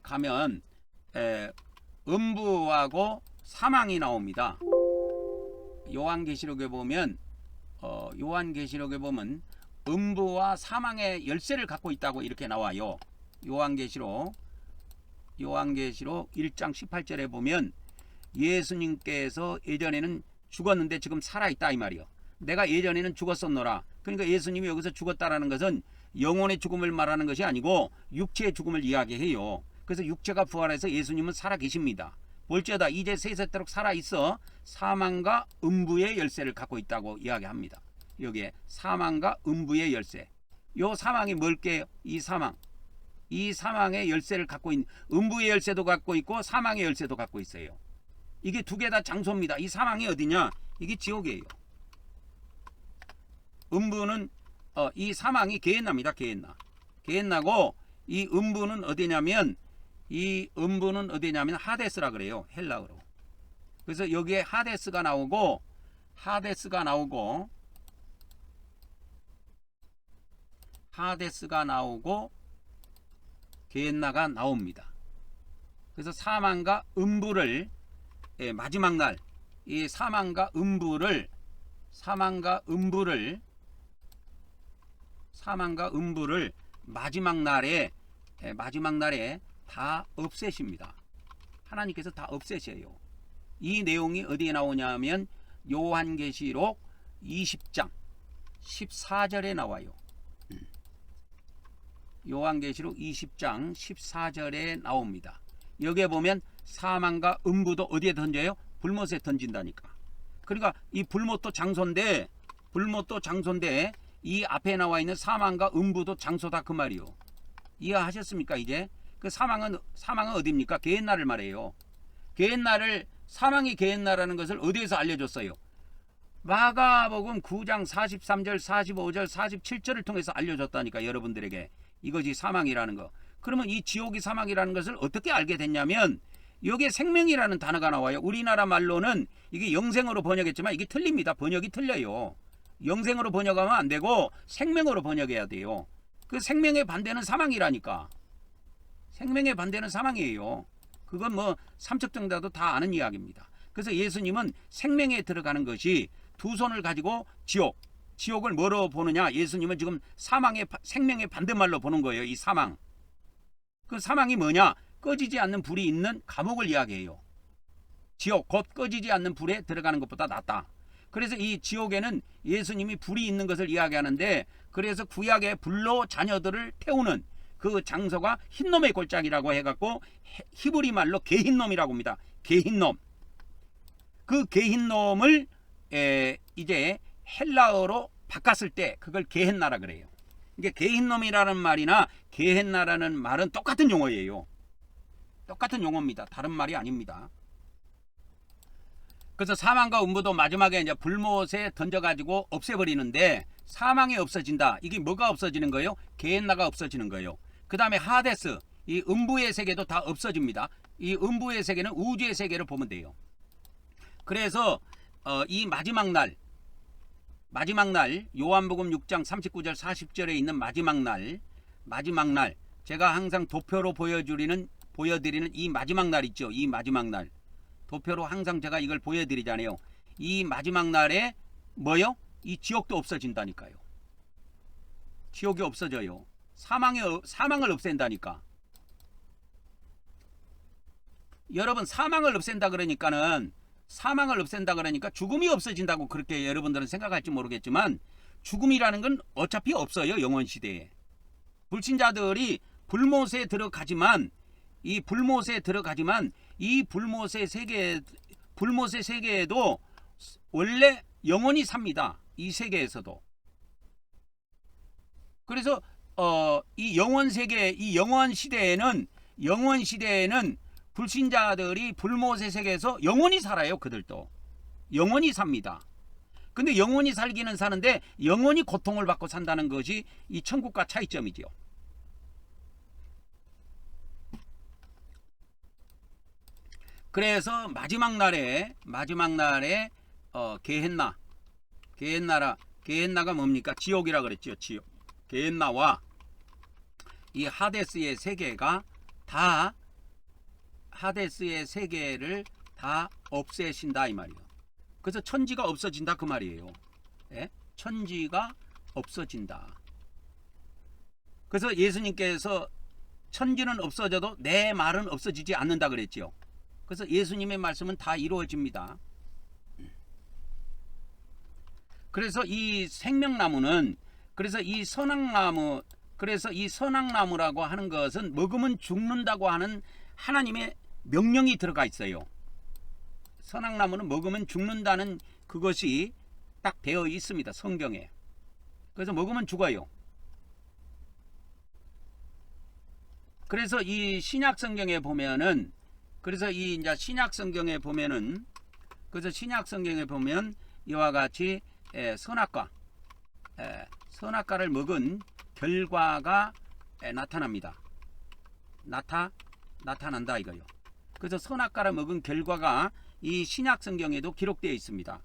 가면 음부하고 사망이 나옵니다. 요한계시록에 보면 음부와 사망의 열쇠를 갖고 있다고 이렇게 나와요. 요한계시록 1장 18절에 보면 예수님께서 예전에는 죽었는데 지금 살아있다 이 말이요. 내가 예전에는 죽었었노라. 그러니까 예수님이 여기서 죽었다라는 것은 영혼의 죽음을 말하는 것이 아니고 육체의 죽음을 이야기해요. 그래서 육체가 부활해서 예수님은 살아계십니다. 볼지어다 이제 세세토록 살아있어 사망과 음부의 열쇠를 갖고 있다고 이야기합니다. 여기에 사망과 음부의 열쇠. 요 사망이 뭘게요? 이 사망의 열쇠를 갖고 있는, 음부의 열쇠도 갖고 있고 사망의 열쇠도 갖고 있어요. 이게 두 개 다 장소입니다. 이 사망이 어디냐? 이게 지옥이에요. 음부는 이 사망이 게헨나입니다. 게헨나고 이 음부는 어디냐면 하데스라 그래요. 헬라어로. 그래서 여기에 하데스가 나오고 하데스가 나오고 게헨나가 나옵니다. 그래서 사망과 음부를 마지막 날, 이 사망과 음부를 마지막 날에 다 없애십니다. 하나님께서 다 없애셔요. 이 내용이 어디에 나오냐면 요한계시록 20장 14절에 나와요. 요한계시록 20장 14절에 나옵니다. 여기에 보면 사망과 음부도 어디에 던져요? 불못에 던진다니까. 그러니까 이 불못도 장소인데 이 앞에 나와 있는 사망과 음부도 장소다 그 말이요. 이해하셨습니까? 이제 그 사망은 어디입니까? 게헨나를 말해요. 사망이 게헨나라는 것을 어디에서 알려줬어요? 마가복음 9장 43절 45절 47절을 통해서 알려줬다니까 여러분들에게. 이것이 사망이라는 거. 그러면 이 지옥이 사망이라는 것을 어떻게 알게 됐냐면 여기에 생명이라는 단어가 나와요. 우리나라 말로는 이게 영생으로 번역했지만 이게 틀립니다. 번역이 틀려요. 영생으로 번역하면 안 되고 생명으로 번역해야 돼요. 그 생명의 반대는 사망이라니까. 생명의 반대는 사망이에요. 그건 뭐 삼척정자도 다 아는 이야기입니다. 그래서 예수님은 생명에 들어가는 것이 두 손을 가지고 지옥을 뭐로 보느냐? 예수님은 지금 생명의 반대말로 보는 거예요. 이 사망. 그 사망이 뭐냐? 꺼지지 않는 불이 있는 감옥을 이야기해요. 지옥, 곧 꺼지지 않는 불에 들어가는 것보다 낫다. 그래서 이 지옥에는 예수님이 불이 있는 것을 이야기하는데, 그래서 구약의 불로 자녀들을 태우는 그 장소가 흰놈의 골짜기라고 해갖고 히브리 말로 게힌놈이라고 합니다. 게힌놈. 그 게힌놈을 이제 헬라어로 바꿨을 때 그걸 게헨나라 그래요. 이게 게힌놈이라는 말이나 게헨나라는 말은 똑같은 용어예요. 똑같은 용어입니다. 다른 말이 아닙니다. 그래서 사망과 음부도 마지막에 이제 불못에 던져가지고 없애버리는데 사망이 없어진다. 이게 뭐가 없어지는 거예요? 게헨나가 없어지는 거예요. 그 다음에 하데스, 이 음부의 세계도 다 없어집니다. 이 음부의 세계는 우주의 세계를 보면 돼요. 그래서 이 마지막 날 요한복음 6장 39절 40절에 있는 마지막 날 제가 항상 도표로 보여드리는 이 마지막 날 있죠. 이 마지막 날 도표로 항상 제가 이걸 보여드리잖아요. 이 마지막 날에 뭐요? 이 지옥도 없어진다니까요. 지옥이 없어져요. 사망을 없앤다니까. 여러분 사망을 없앤다 그러니까 죽음이 없어진다고 그렇게 여러분들은 생각할지 모르겠지만 죽음이라는 건 어차피 없어요. 영원 시대에. 불신자들이 불못에 들어가지만 이 불못의 세계에도 원래 영원히 삽니다. 이 세계에서도. 그래서 이 영원 시대에는 불신자들이 불못의 세계에서 영원히 살아요. 그들도 영원히 삽니다. 근데 영원히 살기는 사는데 영원히 고통을 받고 산다는 것이 이 천국과 차이점이죠. 그래서 마지막 날에 게헨나가 뭡니까? 지옥이라 그랬죠. 지옥. 게헨나와 이 하데스의 세계가 다 하데스의 세계를 다 없애신다 이 말이에요. 그래서 천지가 없어진다 그 말이에요. 예? 천지가 없어진다. 그래서 예수님께서 천지는 없어져도 내 말은 없어지지 않는다 그랬죠. 그래서 예수님의 말씀은 다 이루어집니다. 그래서 이 생명나무는 그래서 이 선악나무라고 하는 것은 먹으면 죽는다고 하는 하나님의 명령이 들어가 있어요. 선악나무는 먹으면 죽는다는 그것이 딱 되어 있습니다. 성경에. 그래서 먹으면 죽어요. 그래서 이 신약 성경에 보면은 그래서 신약 성경에 보면 이와 같이 선악과를 먹은 결과가 나타납니다. 나타난다 이거요. 그래서 선악과를 먹은 결과가 이 신약 성경에도 기록되어 있습니다.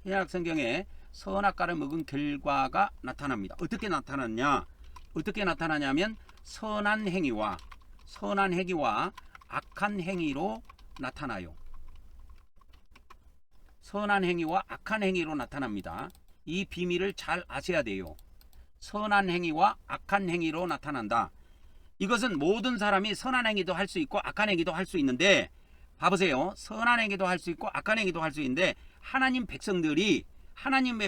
신약 성경에 선악과를 먹은 결과가 나타납니다. 어떻게 나타났냐? 어떻게 나타나냐면 선한 행위와 악한 행위로 나타나요. 선한 행위와 악한 행위로 나타납니다. 이 비밀을 잘 아셔야 돼요. 선한 행위와 악한 행위로 나타난다. 이것은 모든 사람이 선한 행위도 할 수 있고 악한 행위도 할 수 있는데, 봐보세요. 선한 행위도 할 수 있고 악한 행위도 할 수 있는데 하나님의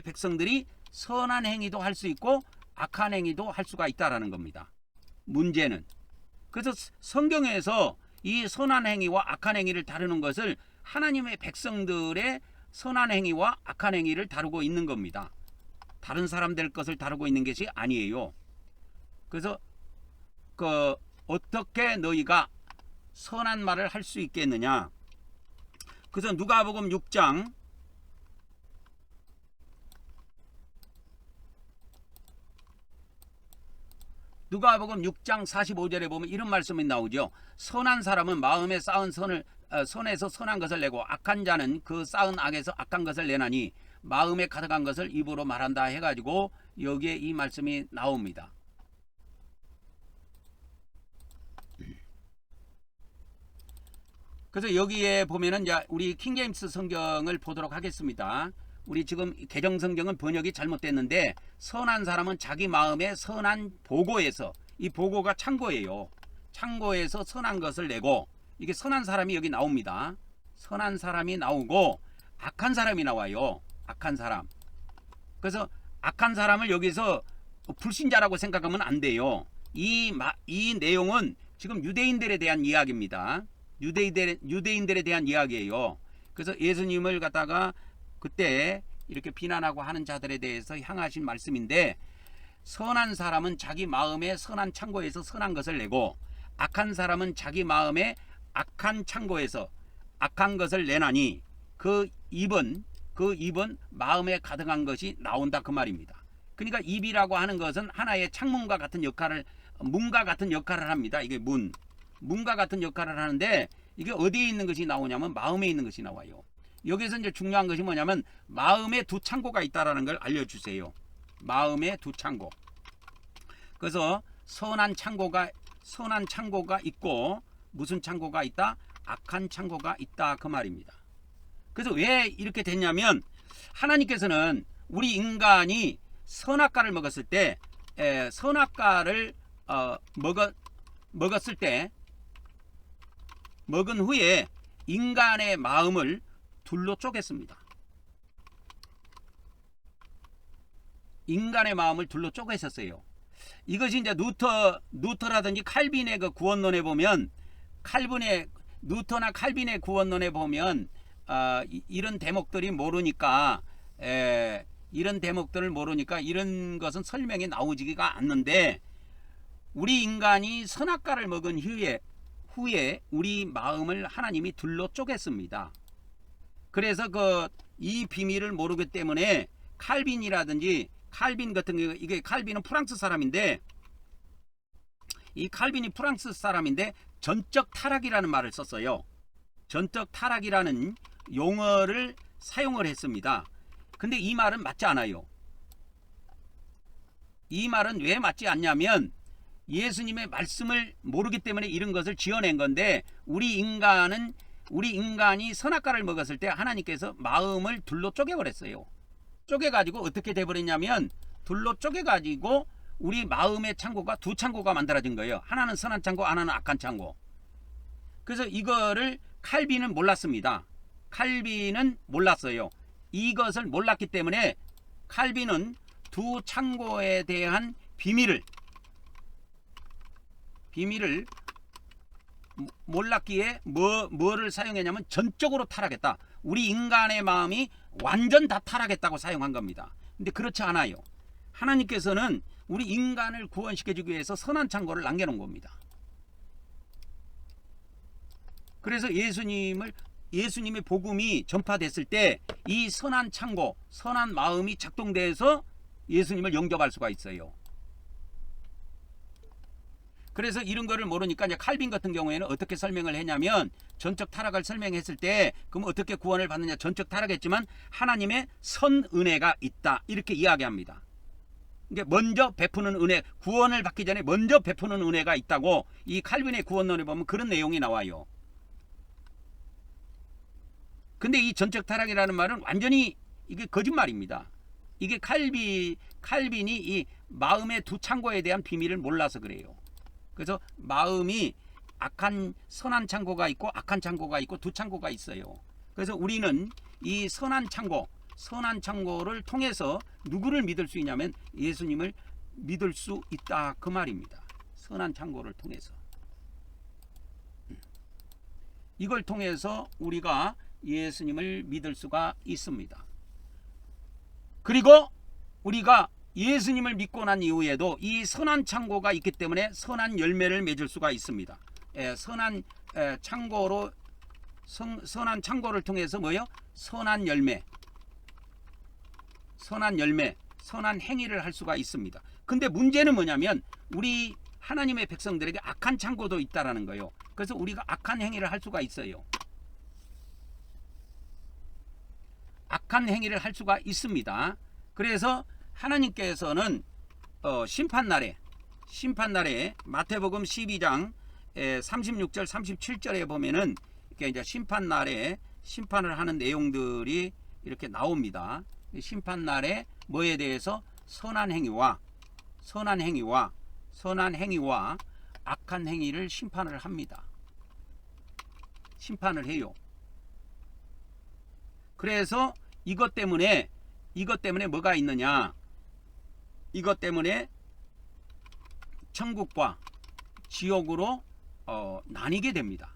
백성들이 선한 행위도 할 수 있고 악한 행위도 할 수가 있다라는 겁니다. 문제는 그래서 성경에서 이 선한 행위와 악한 행위를 다루는 것을 하나님의 백성들의 선한 행위와 악한 행위를 다루고 있는 겁니다. 다른 사람들 것을 다루고 있는 것이 아니에요. 그래서 어떻게 너희가 선한 말을 할 수 있겠느냐? 그래서 누가복음 6장 45절에 보면 이런 말씀이 나오죠. 선한 사람은 마음에 쌓은 선에서 선한 것을 내고 악한 자는 그 쌓은 악에서 악한 것을 내나니 마음에 가득한 것을 입으로 말한다 해가지고 여기에 이 말씀이 나옵니다. 그래서 여기에 보면은 이제 우리 킹제임스 성경을 보도록 하겠습니다. 우리 지금 개정 성경은 번역이 잘못됐는데, 선한 사람은 자기 마음의 선한 보고에서, 이 보고가 창고예요. 창고에서 선한 것을 내고, 이게 선한 사람이 여기 나옵니다. 선한 사람이 나오고 악한 사람이 나와요. 악한 사람. 그래서 악한 사람을 여기서 불신자라고 생각하면 안 돼요. 이 내용은 지금 유대인들에 대한 이야기입니다. 유대인들에 대한 이야기예요. 그래서 예수님을 갖다가 그때 이렇게 비난하고 하는 자들에 대해서 향하신 말씀인데, 선한 사람은 자기 마음의 선한 창고에서 선한 것을 내고 악한 사람은 자기 마음의 악한 창고에서 악한 것을 내나니 그 입은 마음에 가득한 것이 나온다, 그 말입니다. 그러니까 입이라고 하는 것은 하나의 창문과 같은 문과 같은 역할을 합니다. 이게 문과 같은 역할을 하는데, 이게 어디에 있는 것이 나오냐면 마음에 있는 것이 나와요. 여기서 이제 중요한 것이 뭐냐면 마음에 두 창고가 있다라는 걸 알려주세요. 마음에 두 창고. 그래서 선한 창고가 있고 무슨 창고가 있다? 악한 창고가 있다, 그 말입니다. 그래서 왜 이렇게 됐냐면, 하나님께서는 우리 인간이 선악과를 먹었을 때, 먹은 후에 인간의 마음을 둘로 쪼갰습니다. 인간의 마음을 둘로 쪼갰었어요. 이것이 이제 누터라든지 칼빈의 그 구원론에 보면, 누터나 칼빈의 구원론에 보면 이런 대목들을 모르니까 이런 것은 설명이 나오지가 않는데, 우리 인간이 선악과를 먹은 후에 우리 마음을 하나님이 둘로 쪼갰습니다. 그래서 이 비밀을 모르기 때문에 칼빈 같은 경우, 이게 칼빈은 프랑스 사람인데, 이 칼빈이 프랑스 사람인데 전적 타락이라는 말을 썼어요. 전적 타락이라는 용어를 사용을 했습니다. 근데 이 말은 맞지 않아요. 이 말은 왜 맞지 않냐면, 예수님의 말씀을 모르기 때문에 이런 것을 지어낸 건데, 우리 인간이 선악과를 먹었을 때 하나님께서 마음을 둘로 쪼개버렸어요. 쪼개가지고 어떻게 돼버렸냐면, 둘로 쪼개가지고 우리 마음의 창고가 두 창고가 만들어진 거예요. 하나는 선한 창고, 하나는 악한 창고. 그래서 이거를 칼빈은 몰랐습니다. 칼빈은 몰랐어요. 이것을 몰랐기 때문에 칼빈은 두 창고에 대한 비밀을 몰랐기에 뭐를 사용했냐면 전적으로 타락했다. 우리 인간의 마음이 완전 다 타락했다고 사용한 겁니다. 근데 그렇지 않아요. 하나님께서는 우리 인간을 구원시켜주기 위해서 선한 창고를 남겨놓은 겁니다. 그래서 예수님의 복음이 전파됐을 때 이 선한 창고, 선한 마음이 작동돼서 예수님을 영접할 수가 있어요. 그래서 이런 거를 모르니까 이제 칼빈 같은 경우에는 어떻게 설명을 했냐면 전적 타락을 설명했을 때 그럼 어떻게 구원을 받느냐 전적 타락했지만 하나님의 선 은혜가 있다 이렇게 이야기합니다. 이게 먼저 베푸는 은혜 구원을 받기 전에 먼저 베푸는 은혜가 있다고 이 칼빈의 구원론에 보면 그런 내용이 나와요. 근데 이 전적 타락이라는 말은 완전히 이게 거짓말입니다. 이게 칼빈이 이 마음의 두 창고에 대한 비밀을 몰라서 그래요. 그래서 마음이 선한 창고가 있고 악한 창고가 있고 두 창고가 있어요. 그래서 우리는 이 선한 창고를 통해서 누구를 믿을 수 있냐면 예수님을 믿을 수 있다 그 말입니다. 선한 창고를 통해서. 이걸 통해서 우리가 예수님을 믿을 수가 있습니다. 그리고 우리가 예수님을 믿고 난 이후에도 이 선한 창고가 있기 때문에 선한 열매를 맺을 수가 있습니다. 선한 창고를 통해서 뭐요? 선한 열매, 선한 행위를 할 수가 있습니다. 근데 문제는 뭐냐면 우리 하나님의 백성들에게 악한 창고도 있다라는 거예요. 그래서 우리가 악한 행위를 할 수가 있어요. 악한 행위를 할 수가 있습니다. 그래서 하나님께서는 심판날에 마태복음 12장 36절 37절에 보면은 이렇게 이제 심판날에 심판을 하는 내용들이 이렇게 나옵니다. 심판날에 뭐에 대해서 선한 행위와 악한 행위를 심판을 합니다. 심판을 해요. 그래서 이것 때문에 뭐가 있느냐? 이것 때문에 천국과 지옥으로 나뉘게 됩니다.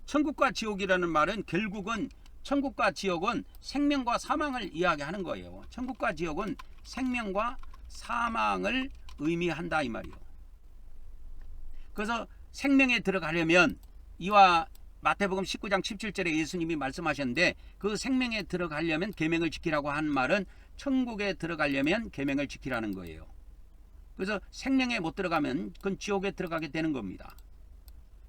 천국과 지옥이라는 말은 결국은 천국과 지옥은 생명과 사망을 이야기하는 거예요. 천국과 지옥은 생명과 사망을 의미한다 이 말이에요. 그래서 생명에 들어가려면 이와 마태복음 19장 17절에 예수님이 말씀하셨는데 그 생명에 들어가려면 계명을 지키라고 한 말은 천국에 들어가려면 계명을 지키라는 거예요. 그래서 생명에 못 들어가면 그건 지옥에 들어가게 되는 겁니다.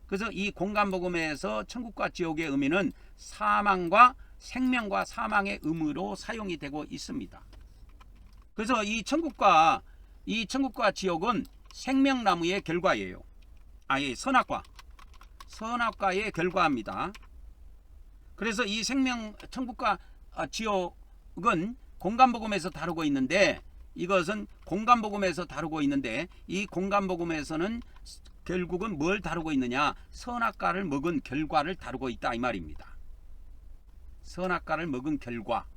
그래서 이 공간복음에서 천국과 지옥의 의미는 사망과 생명과 사망의 의미로 사용이 되고 있습니다. 그래서 이 천국과 지옥은 생명나무의 결과예요. 선악과의 결과입니다. 그래서 이 천국과 지옥은 공간복음에서 다루고 있는데 이것은 공간복음에서 다루고 있는데 이 공간복음에서는 결국은 뭘 다루고 있느냐? 선악과를 먹은 결과를 다루고 있다 이 말입니다. 선악과를 먹은 결과를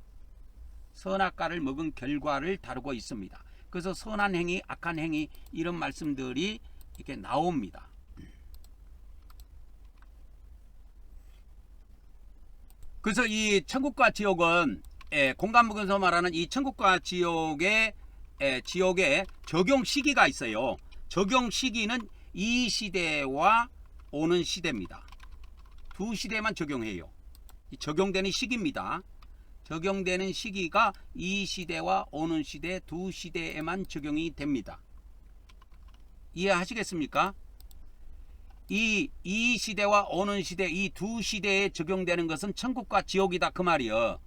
다루고 있습니다. 그래서 선한 행위, 악한 행위 이런 말씀들이 이렇게 나옵니다. 그래서 이 천국과 지옥은 공간복음에서 말하는 이 천국과 지옥의 적용 시기가 있어요. 적용 시기는 이 시대와 오는 시대입니다. 두 시대만 적용해요. 적용되는 시기입니다. 적용되는 시기가 이 시대와 오는 시대 두 시대에만 적용이 됩니다. 이해하시겠습니까? 이 시대와 오는 시대 이 두 시대에 적용되는 것은 천국과 지옥이다 그 말이요.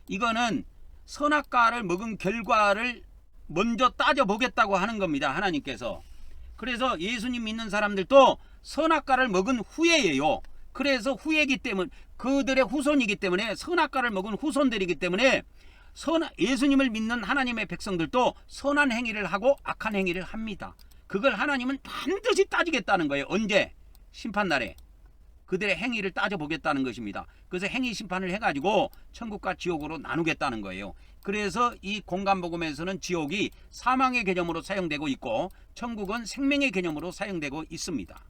이거는 선악과를 먹은 결과를 먼저 따져보겠다고 하는 겁니다. 하나님께서. 그래서 예수님 믿는 사람들도 선악과를 먹은 후예예요. 그래서 후예이기 때문에 그들의 후손이기 때문에 선악과를 먹은 후손들이기 때문에 예수님을 믿는 하나님의 백성들도 선한 행위를 하고 악한 행위를 합니다. 그걸 하나님은 반드시 따지겠다는 거예요. 언제? 심판날에 그들의 행위를 따져보겠다는 것입니다. 그래서 행위 심판을 해가지고 천국과 지옥으로 나누겠다는 거예요. 그래서 이 공간복음에서는 지옥이 사망의 개념으로 사용되고 있고 천국은 생명의 개념으로 사용되고 있습니다.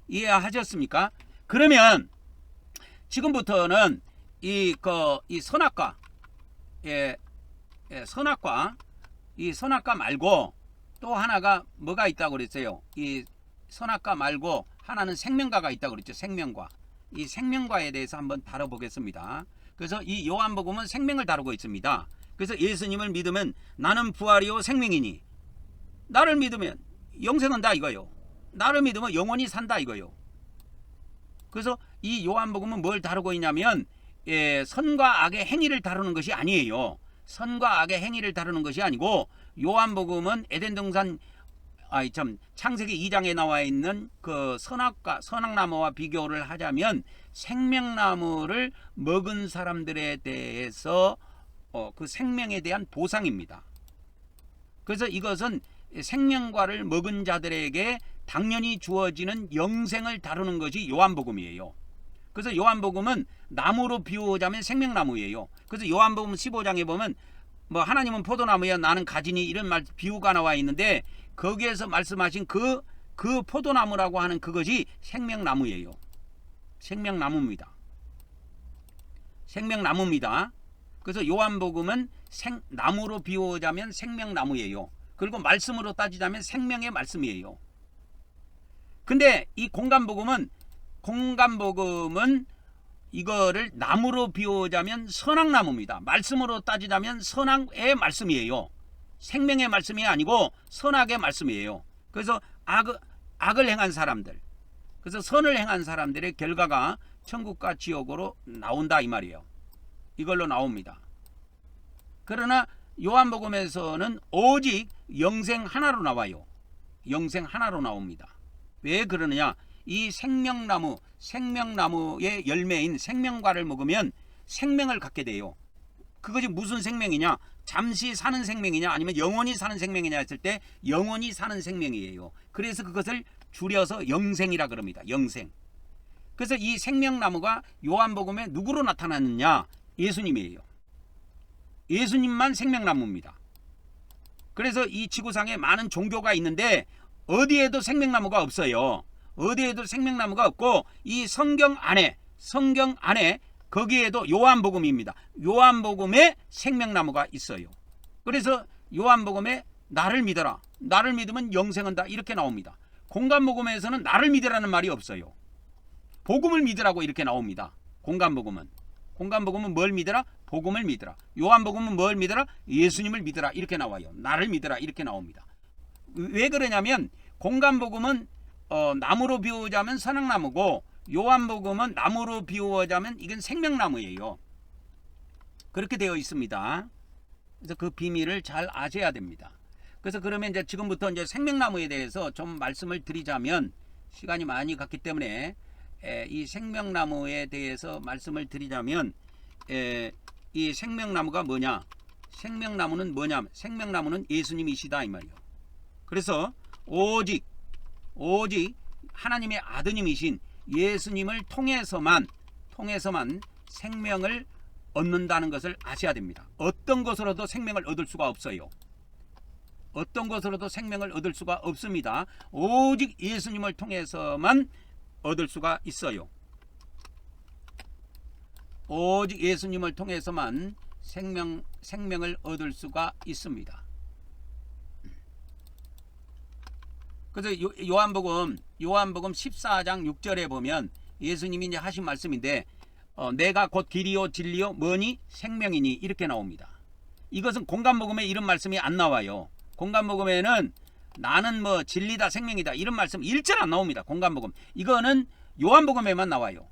이해하셨습니까? 그러면 지금부터는 이 선악과 선악과 말고 또 하나가 뭐가 있다고 그랬어요? 이 선악과 말고 하나는 생명과가 있다고 그랬죠. 생명과. 이 생명과에 대해서 한번 다뤄보겠습니다. 그래서 이 요한복음은 생명을 다루고 있습니다. 그래서 예수님을 믿으면 나는 부활이요 생명이니 나를 믿으면 영생은 다 이거요. 나를 믿으면 영원히 산다 이거요. 그래서 이 요한복음은 뭘 다루고 있냐면 선과 악의 행위를 다루는 것이 아니에요. 선과 악의 행위를 다루는 것이 아니고 요한복음은 에덴 동산 창세기 2장에 나와 있는 그 선악나무와 비교를 하자면 생명나무를 먹은 사람들에 대해서 그 생명에 대한 보상입니다. 그래서 이것은 생명과를 먹은 자들에게 당연히 주어지는 영생을 다루는 것이 요한복음이에요. 그래서 요한복음은 나무로 비유하자면 생명나무예요. 그래서 요한복음 15장에 보면 뭐 하나님은 포도나무야 나는 가지니 이런 비유가 나와 있는데 거기에서 말씀하신 그 포도나무라고 하는 그것이 생명나무예요. 생명나무입니다. 생명나무입니다. 그래서 요한복음은 나무로 비유하자면 생명나무예요. 그리고 말씀으로 따지자면 생명의 말씀이에요. 근데 이 공간복음은 이거를 나무로 비유하자면 선악나무입니다. 말씀으로 따지자면 선악의 말씀이에요. 생명의 말씀이 아니고 선악의 말씀이에요. 그래서 악을 행한 사람들, 그래서 선을 행한 사람들의 결과가 천국과 지옥으로 나온다 이 말이에요. 이걸로 나옵니다. 그러나 요한복음에서는 오직 영생 하나로 나와요. 영생 하나로 나옵니다. 왜 그러느냐? 이 생명나무의 열매인 생명과를 먹으면 생명을 갖게 돼요. 그것이 무슨 생명이냐? 잠시 사는 생명이냐 아니면 영원히 사는 생명이냐 했을 때 영원히 사는 생명이에요. 그래서 그것을 줄여서 영생이라 그럽니다. 영생. 그래서 이 생명나무가 요한복음에 누구로 나타났느냐? 예수님이에요. 예수님만 생명나무입니다. 그래서 이 지구상에 많은 종교가 있는데 어디에도 생명나무가 없어요. 어디에도 생명나무가 없고 이 성경 안에 거기에도 요한복음입니다. 요한복음에 생명나무가 있어요. 그래서 요한복음에 나를 믿어라. 나를 믿으면 영생한다. 이렇게 나옵니다. 공간복음에서는 나를 믿으라는 말이 없어요. 복음을 믿으라고 이렇게 나옵니다. 공간복음은 뭘 믿어라? 복음을 믿어라. 요한복음은 뭘 믿어라? 예수님을 믿어라. 이렇게 나와요. 나를 믿어라. 이렇게 나옵니다. 왜 그러냐면 공간복음은 나무로 비유하자면 선악나무고 요한복음은 나무로 비유하자면 이건 생명나무예요. 그렇게 되어 있습니다. 그래서 그 비밀을 잘 아셔야 됩니다. 그래서 그러면 이제 지금부터 이제 생명나무에 대해서 좀 말씀을 드리자면 시간이 많이 갔기 때문에 이 생명나무에 대해서 말씀을 드리자면 이 생명나무가 뭐냐? 생명나무는 뭐냐? 생명나무는 예수님이시다 이 말이에요. 그래서 오직 하나님의 아드님이신 예수님을 통해서만 생명을 얻는다는 것을 아셔야 됩니다. 어떤 것으로도 생명을 얻을 수가 없어요. 어떤 것으로도 생명을 얻을 수가 없습니다. 오직 예수님을 통해서만 얻을 수가 있어요. 오직 예수님을 통해서만 생명을 얻을 수가 있습니다. 그래서 요한복음 14장 6절에 보면 예수님이 이제 하신 말씀인데 내가 곧 길이요 진리요 뭐니 생명이니 이렇게 나옵니다. 이것은 공간복음에 이런 말씀이 안 나와요. 공간복음에는 나는 뭐 진리다 생명이다 이런 말씀 1절 안 나옵니다. 공간복음. 이거는 요한복음에만 나와요.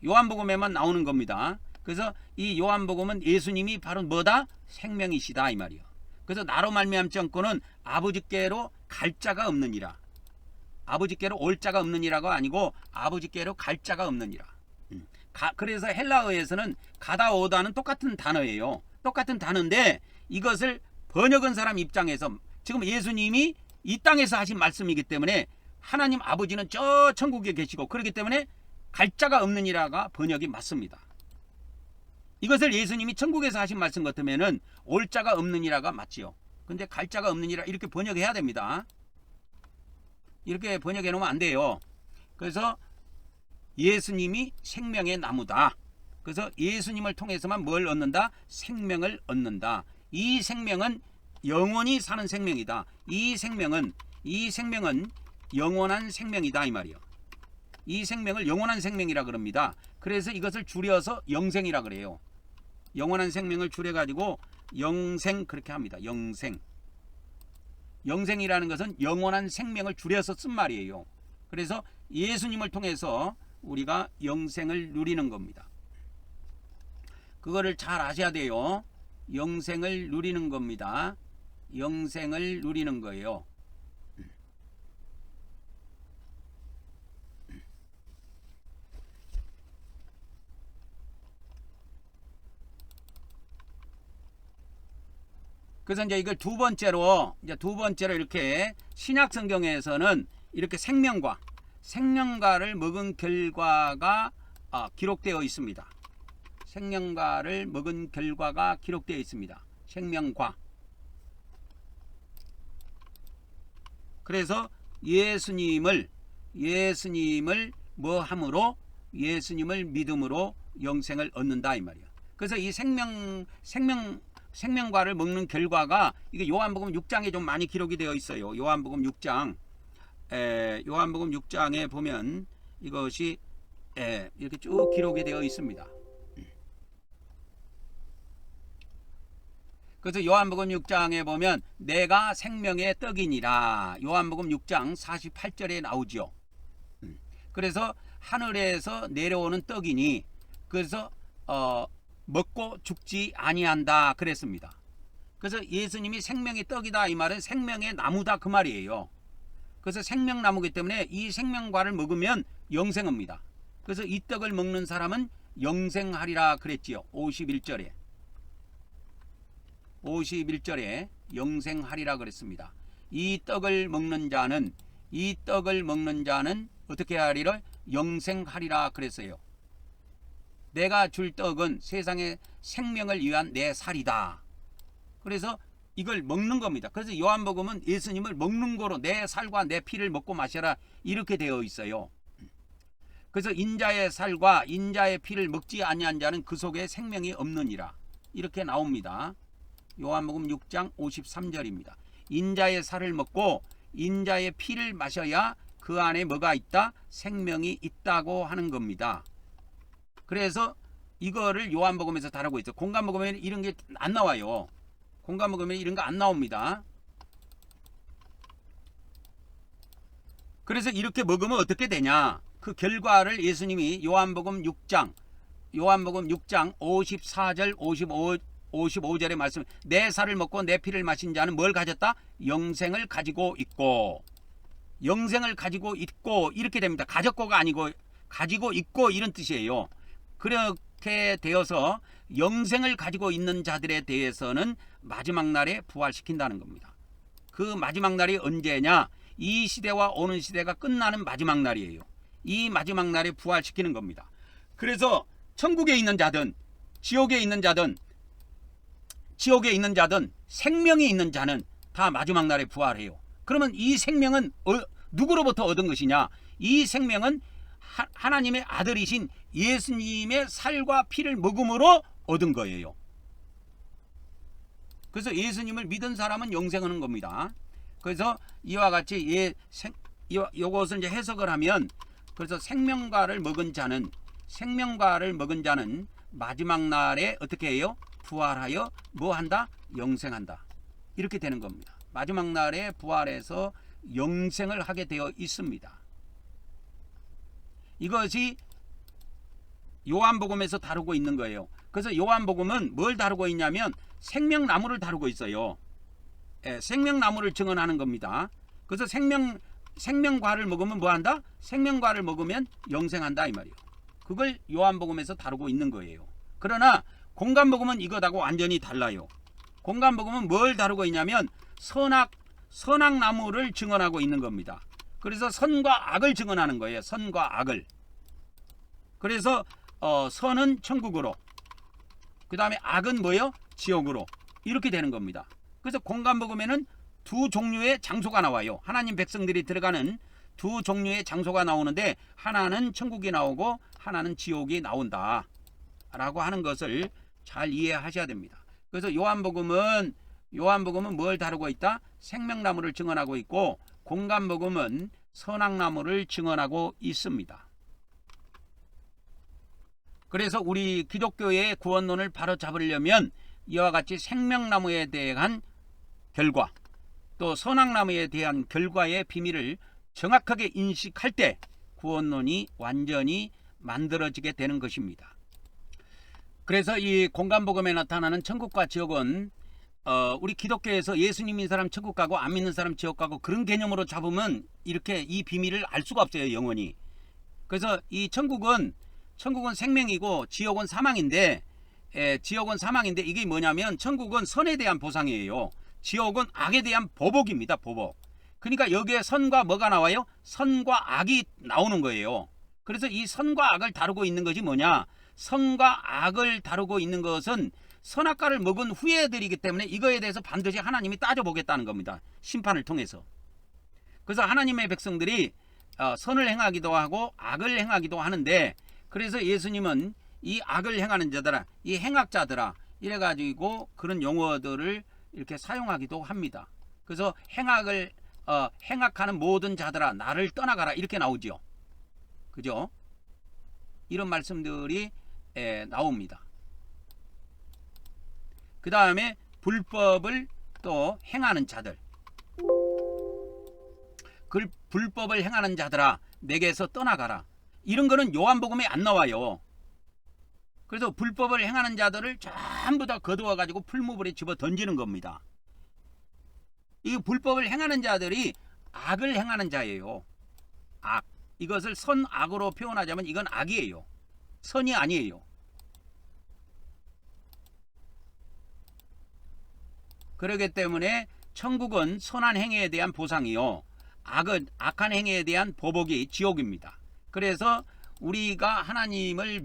요한복음에만 나오는 겁니다. 그래서 이 요한복음은 예수님이 바로 뭐다? 생명이시다 이 말이요. 그래서 나로 말미암지 않고는 아버지께로 갈 자가 없느니라. 아버지께로 올 자가 없느니라가 아니고 아버지께로 갈 자가 없느니라. 그래서 헬라어에서는 가다 오다는 똑같은 단어예요. 똑같은 단어인데 이것을 번역한 사람 입장에서 지금 예수님이 이 땅에서 하신 말씀이기 때문에 하나님 아버지는 저 천국에 계시고 그렇기 때문에 갈 자가 없느니라가 번역이 맞습니다. 이것을 예수님이 천국에서 하신 말씀 같으면은 올 자가 없느니라가 맞지요. 근데 갈 자가 없느니라 이렇게 번역해야 됩니다. 이렇게 번역해 놓으면 안 돼요. 그래서 예수님이 생명의 나무다. 그래서 예수님을 통해서만 뭘 얻는다? 생명을 얻는다. 이 생명은 영원히 사는 생명이다. 이 생명은 영원한 생명이다 이 말이요. 이 생명을 영원한 생명이라 그럽니다. 그래서 이것을 줄여서 영생이라 그래요. 영원한 생명을 줄여가지고 영생 그렇게 합니다. 영생. 영생이라는 것은 영원한 생명을 줄여서 쓴 말이에요. 그래서 예수님을 통해서 우리가 영생을 누리는 겁니다. 그거를 잘 아셔야 돼요. 영생을 누리는 겁니다. 영생을 누리는 거예요. 그래서 이제 이걸 두 번째로 이렇게 신약 성경에서는 이렇게 생명과를 먹은 결과가 기록되어 있습니다. 생명과를 먹은 결과가 기록되어 있습니다. 생명과. 그래서 예수님을 뭐 함으로? 예수님을 믿음으로 영생을 얻는다 이 말이야. 그래서 이 생명과를 먹는 결과가 이게 요한복음 6장에 좀 많이 기록이 되어 있어요. 요한복음 6장에 보면 이것이 이렇게 쭉 기록이 되어 있습니다. 그래서 요한복음 6장에 보면 내가 생명의 떡이니라. 요한복음 6장 48절에 나오죠. 그래서 하늘에서 내려오는 떡이니 그래서 먹고 죽지 아니한다 그랬습니다. 그래서 예수님이 생명의 떡이다 이 말은 생명의 나무다 그 말이에요. 그래서 생명나무기 때문에 이 생명과를 먹으면 영생합니다. 그래서 이 떡을 먹는 사람은 영생하리라 그랬지요. 51절에 영생하리라 그랬습니다. 이 떡을 먹는 자는 어떻게 하리라? 영생하리라 그랬어요. 내가 줄 떡은 세상의 생명을 위한 내 살이다. 그래서 이걸 먹는 겁니다. 그래서 요한복음은 예수님을 먹는 거로 내 살과 내 피를 먹고 마셔라 이렇게 되어 있어요. 그래서 인자의 살과 인자의 피를 먹지 아니한 자는 그 속에 생명이 없느니라 이렇게 나옵니다. 요한복음 6장 53절입니다. 인자의 살을 먹고 인자의 피를 마셔야 그 안에 뭐가 있다? 생명이 있다고 하는 겁니다. 그래서 이거를 요한복음에서 다루고 있어요. 공관복음에는 이런 게 안 나와요. 공관복음에는 이런 거 안 나옵니다. 그래서 이렇게 먹으면 어떻게 되냐? 그 결과를 예수님이 요한복음 6장 54절 55절의 말씀, 내 살을 먹고 내 피를 마신 자는 뭘 가졌다? 영생을 가지고 있고 이렇게 됩니다. 가졌고가 아니고 가지고 있고 이런 뜻이에요. 그렇게 되어서 영생을 가지고 있는 자들에 대해서는 마지막 날에 부활시킨다는 겁니다. 그 마지막 날이 언제냐? 이 시대와 오는 시대가 끝나는 마지막 날이에요. 이 마지막 날에 부활시키는 겁니다. 그래서 천국에 있는 자든 지옥에 있는 자든 생명이 있는 자는 다 마지막 날에 부활해요. 그러면 이 생명은 누구로부터 얻은 것이냐? 이 생명은 하나님의 아들이신 예수님의 살과 피를 먹음으로 얻은 거예요. 그래서 예수님을 믿은 사람은 영생하는 겁니다. 그래서 이와 같이 이것을 이제 해석을 하면, 그래서 생명과를 먹은 자는 마지막 날에 어떻게 해요? 부활하여 뭐 한다? 영생한다. 이렇게 되는 겁니다. 마지막 날에 부활해서 영생을 하게 되어 있습니다. 이것이 요한복음에서 다루고 있는 거예요. 그래서 요한복음은 뭘 다루고 있냐면 생명나무를 다루고 있어요. 생명나무를 증언하는 겁니다. 그래서 생명과를 먹으면 뭐 한다? 생명과를 먹으면 영생한다 이 말이에요. 그걸 요한복음에서 다루고 있는 거예요. 그러나 공관복음은 이것하고 완전히 달라요. 공관복음은 뭘 다루고 있냐면 선악나무를 증언하고 있는 겁니다. 그래서 선과 악을 증언하는 거예요. 선과 악을. 그래서 선은 천국으로, 그 다음에 악은 뭐예요? 지옥으로. 이렇게 되는 겁니다. 그래서 공관복음에는 두 종류의 장소가 나와요. 하나님 백성들이 들어가는 두 종류의 장소가 나오는데, 하나는 천국이 나오고 하나는 지옥이 나온다 라고 하는 것을 잘 이해하셔야 됩니다. 그래서 요한복음은 뭘 다루고 있다? 생명나무를 증언하고 있고, 공관복음은 선악나무를 증언하고 있습니다. 그래서 우리 기독교의 구원론을 바로 잡으려면 이와 같이 생명나무에 대한 결과, 또 선악나무에 대한 결과의 비밀을 정확하게 인식할 때 구원론이 완전히 만들어지게 되는 것입니다. 그래서 이 공간복음에 나타나는 천국과 지옥은 우리 기독교에서 예수님 믿는 사람 천국 가고 안 믿는 사람 지옥 가고 그런 개념으로 잡으면 이렇게 이 비밀을 알 수가 없어요, 영원히. 그래서 이 천국은 생명이고 지옥은 사망인데, 지옥은 사망인데 이게 뭐냐면 천국은 선에 대한 보상이에요. 지옥은 악에 대한 보복입니다, 보복. 그러니까 여기에 선과 뭐가 나와요? 선과 악이 나오는 거예요. 그래서 이 선과 악을 다루고 있는 것이 뭐냐? 선과 악을 다루고 있는 것은 선악과를 먹은 후예들이기 때문에 이거에 대해서 반드시 하나님이 따져보겠다는 겁니다. 심판을 통해서. 그래서 하나님의 백성들이 선을 행하기도 하고 악을 행하기도 하는데, 그래서 예수님은 이 악을 행하는 자들아, 이 행악자들아 이래가지고 그런 용어들을 이렇게 사용하기도 합니다. 그래서 행악하는 모든 자들아 나를 떠나가라 이렇게 나오죠. 그죠? 이런 말씀들이 나옵니다. 그 다음에 불법을 또 행하는 자들, 그 불법을 행하는 자들아 내게서 떠나가라, 이런 거는 요한복음에 안 나와요. 그래서 불법을 행하는 자들을 전부 다 거두어 가지고 풀무불에 집어 던지는 겁니다. 이 불법을 행하는 자들이 악을 행하는 자예요. 악. 이것을 선악으로 표현하자면 이건 악이에요. 선이 아니에요. 그렇기 때문에 천국은 선한 행위에 대한 보상이요, 악한 행위에 대한 보복이 지옥입니다. 그래서 우리가 하나님을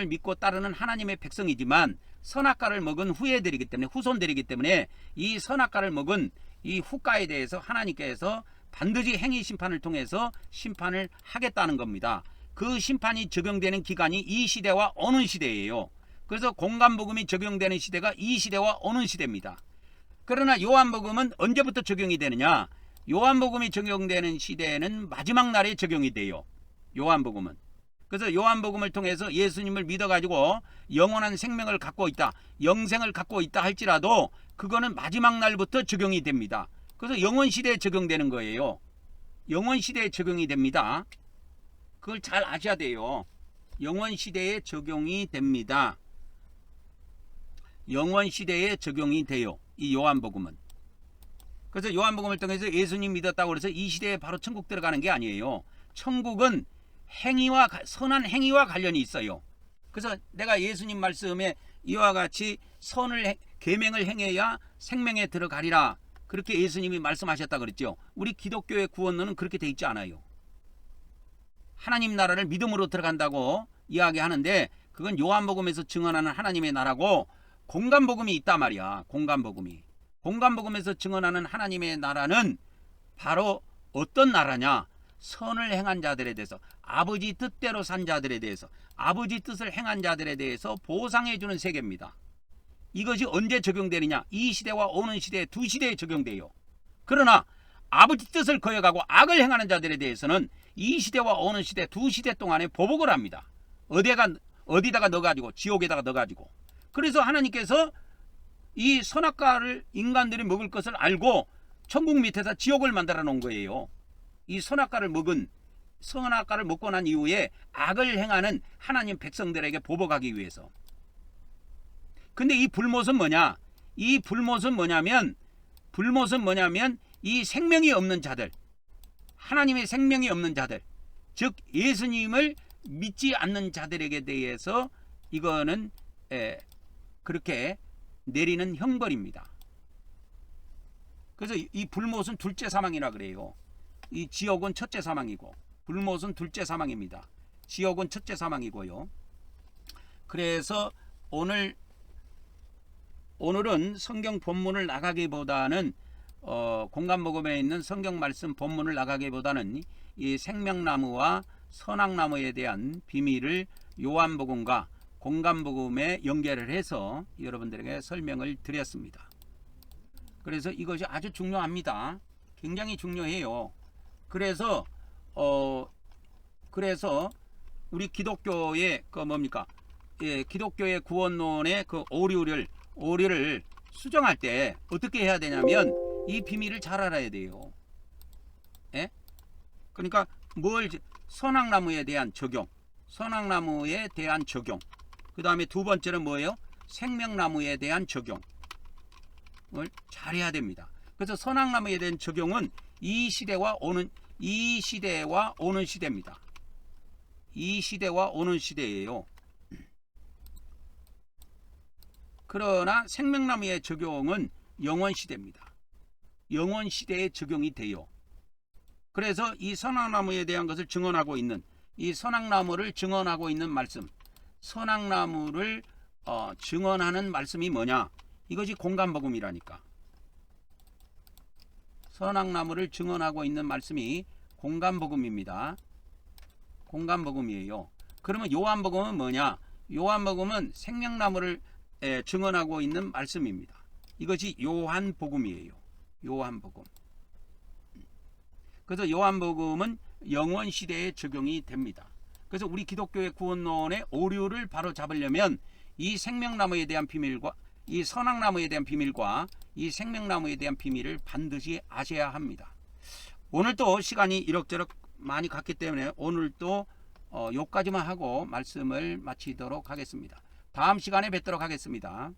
믿고 따르는 하나님의 백성이지만 선악과를 먹은 후예들이기 때문에, 후손들이기 때문에 이 선악과를 먹은 이 후과에 대해서 하나님께서 반드시 행위 심판을 통해서 심판을 하겠다는 겁니다. 그 심판이 적용되는 기간이 이 시대와 오는 시대예요. 그래서 공간복음이 적용되는 시대가 이 시대와 오는 시대입니다. 그러나 요한복음은 언제부터 적용이 되느냐? 요한복음이 적용되는 시대에는 마지막 날에 적용이 돼요. 요한복음은. 그래서 요한복음을 통해서 예수님을 믿어가지고 영원한 생명을 갖고 있다, 영생을 갖고 있다 할지라도 그거는 마지막 날부터 적용이 됩니다. 그래서 영원시대에 적용되는 거예요. 영원시대에 적용이 됩니다. 그걸 잘 아셔야 돼요. 영원시대에 적용이 됩니다. 영원시대에 적용이 돼요, 이 요한복음은. 그래서 요한복음을 통해서 예수님 믿었다고 해서 이 시대에 바로 천국 들어가는 게 아니에요. 천국은 선한 행위와 관련이 있어요. 그래서 내가 예수님 말씀에 이와 같이 계명을 행해야 생명에 들어가리라, 그렇게 예수님이 말씀하셨다 그랬죠. 우리 기독교의 구원론은 그렇게 돼 있지 않아요. 하나님 나라를 믿음으로 들어간다고 이야기하는데 그건 요한복음에서 증언하는 하나님의 나라고, 공간복음이 있단 말이야. 공간복음에서 증언하는 하나님의 나라는 바로 어떤 나라냐? 선을 행한 자들에 대해서, 아버지 뜻대로 산 자들에 대해서, 아버지 뜻을 행한 자들에 대해서 보상해 주는 세계입니다. 이것이 언제 적용되느냐? 이 시대와 오는 시대, 두 시대에 적용돼요. 그러나 아버지 뜻을 거역하고 악을 행하는 자들에 대해서는 이 시대와 오는 시대, 두 시대 동안에 보복을 합니다. 어디다가 넣어가지고, 지옥에다가 넣어가지고. 그래서 하나님께서 이 선악과를 인간들이 먹을 것을 알고 천국 밑에다 지옥을 만들어 놓은 거예요. 이 선악과를 먹고 난 이후에 악을 행하는 하나님 백성들에게 보복하기 위해서. 근데 이 불못은 뭐냐? 이 불못은 뭐냐면 이 생명이 없는 자들, 하나님의 생명이 없는 자들, 즉 예수님을 믿지 않는 자들에게 대해서 이거는 그렇게 내리는 형벌입니다. 그래서 이 불못은 둘째 사망이라 그래요. 이 지옥은 첫째 사망이고 불못은 둘째 사망입니다. 지옥은 첫째 사망이고요. 그래서 오늘은 성경 본문을 나가기보다는 공간복음에 있는 성경 말씀 본문을 나가기보다는 이 생명나무와 선악나무에 대한 비밀을 요한복음과 공간복음에 연결을 해서 여러분들에게 설명을 드렸습니다. 그래서 이것이 아주 중요합니다. 굉장히 중요해요. 그래서 우리 기독교의 기독교의 구원론의 그 오류를 수정할 때 어떻게 해야 되냐면 이 비밀을 잘 알아야 돼요. 예? 그러니까 선악나무에 대한 적용, 선악나무에 대한 적용. 그 다음에 두 번째는 뭐예요? 생명나무에 대한 적용을 잘해야 됩니다. 그래서 선악나무에 대한 적용은 이 시대와 오는 시대입니다. 이 시대와 오는 시대예요. 그러나 생명나무의 적용은 영원 시대입니다. 영원 시대에 적용이 돼요. 그래서 이 선악나무에 대한 것을 증언하고 있는, 이 선악나무를 증언하고 있는 말씀, 선악나무를 증언하는 말씀이 뭐냐? 이것이 공감복음이라니까. 선악나무를 증언하고 있는 말씀이 공감복음입니다. 공감복음이에요. 그러면 요한복음은 뭐냐? 요한복음은 생명나무를 증언하고 있는 말씀입니다. 이것이 요한복음이에요. 요한복음. 그래서 요한복음은 영원 시대에 적용이 됩니다. 그래서 우리 기독교의 구원론의 오류를 바로 잡으려면 이 생명나무에 대한 비밀과 이 선악나무에 대한 비밀과 이 생명나무에 대한 비밀을 반드시 아셔야 합니다. 오늘 또 시간이 이럭저럭 많이 갔기 때문에 오늘 또 요까지만 하고 말씀을 마치도록 하겠습니다. 다음 시간에 뵙도록 하겠습니다.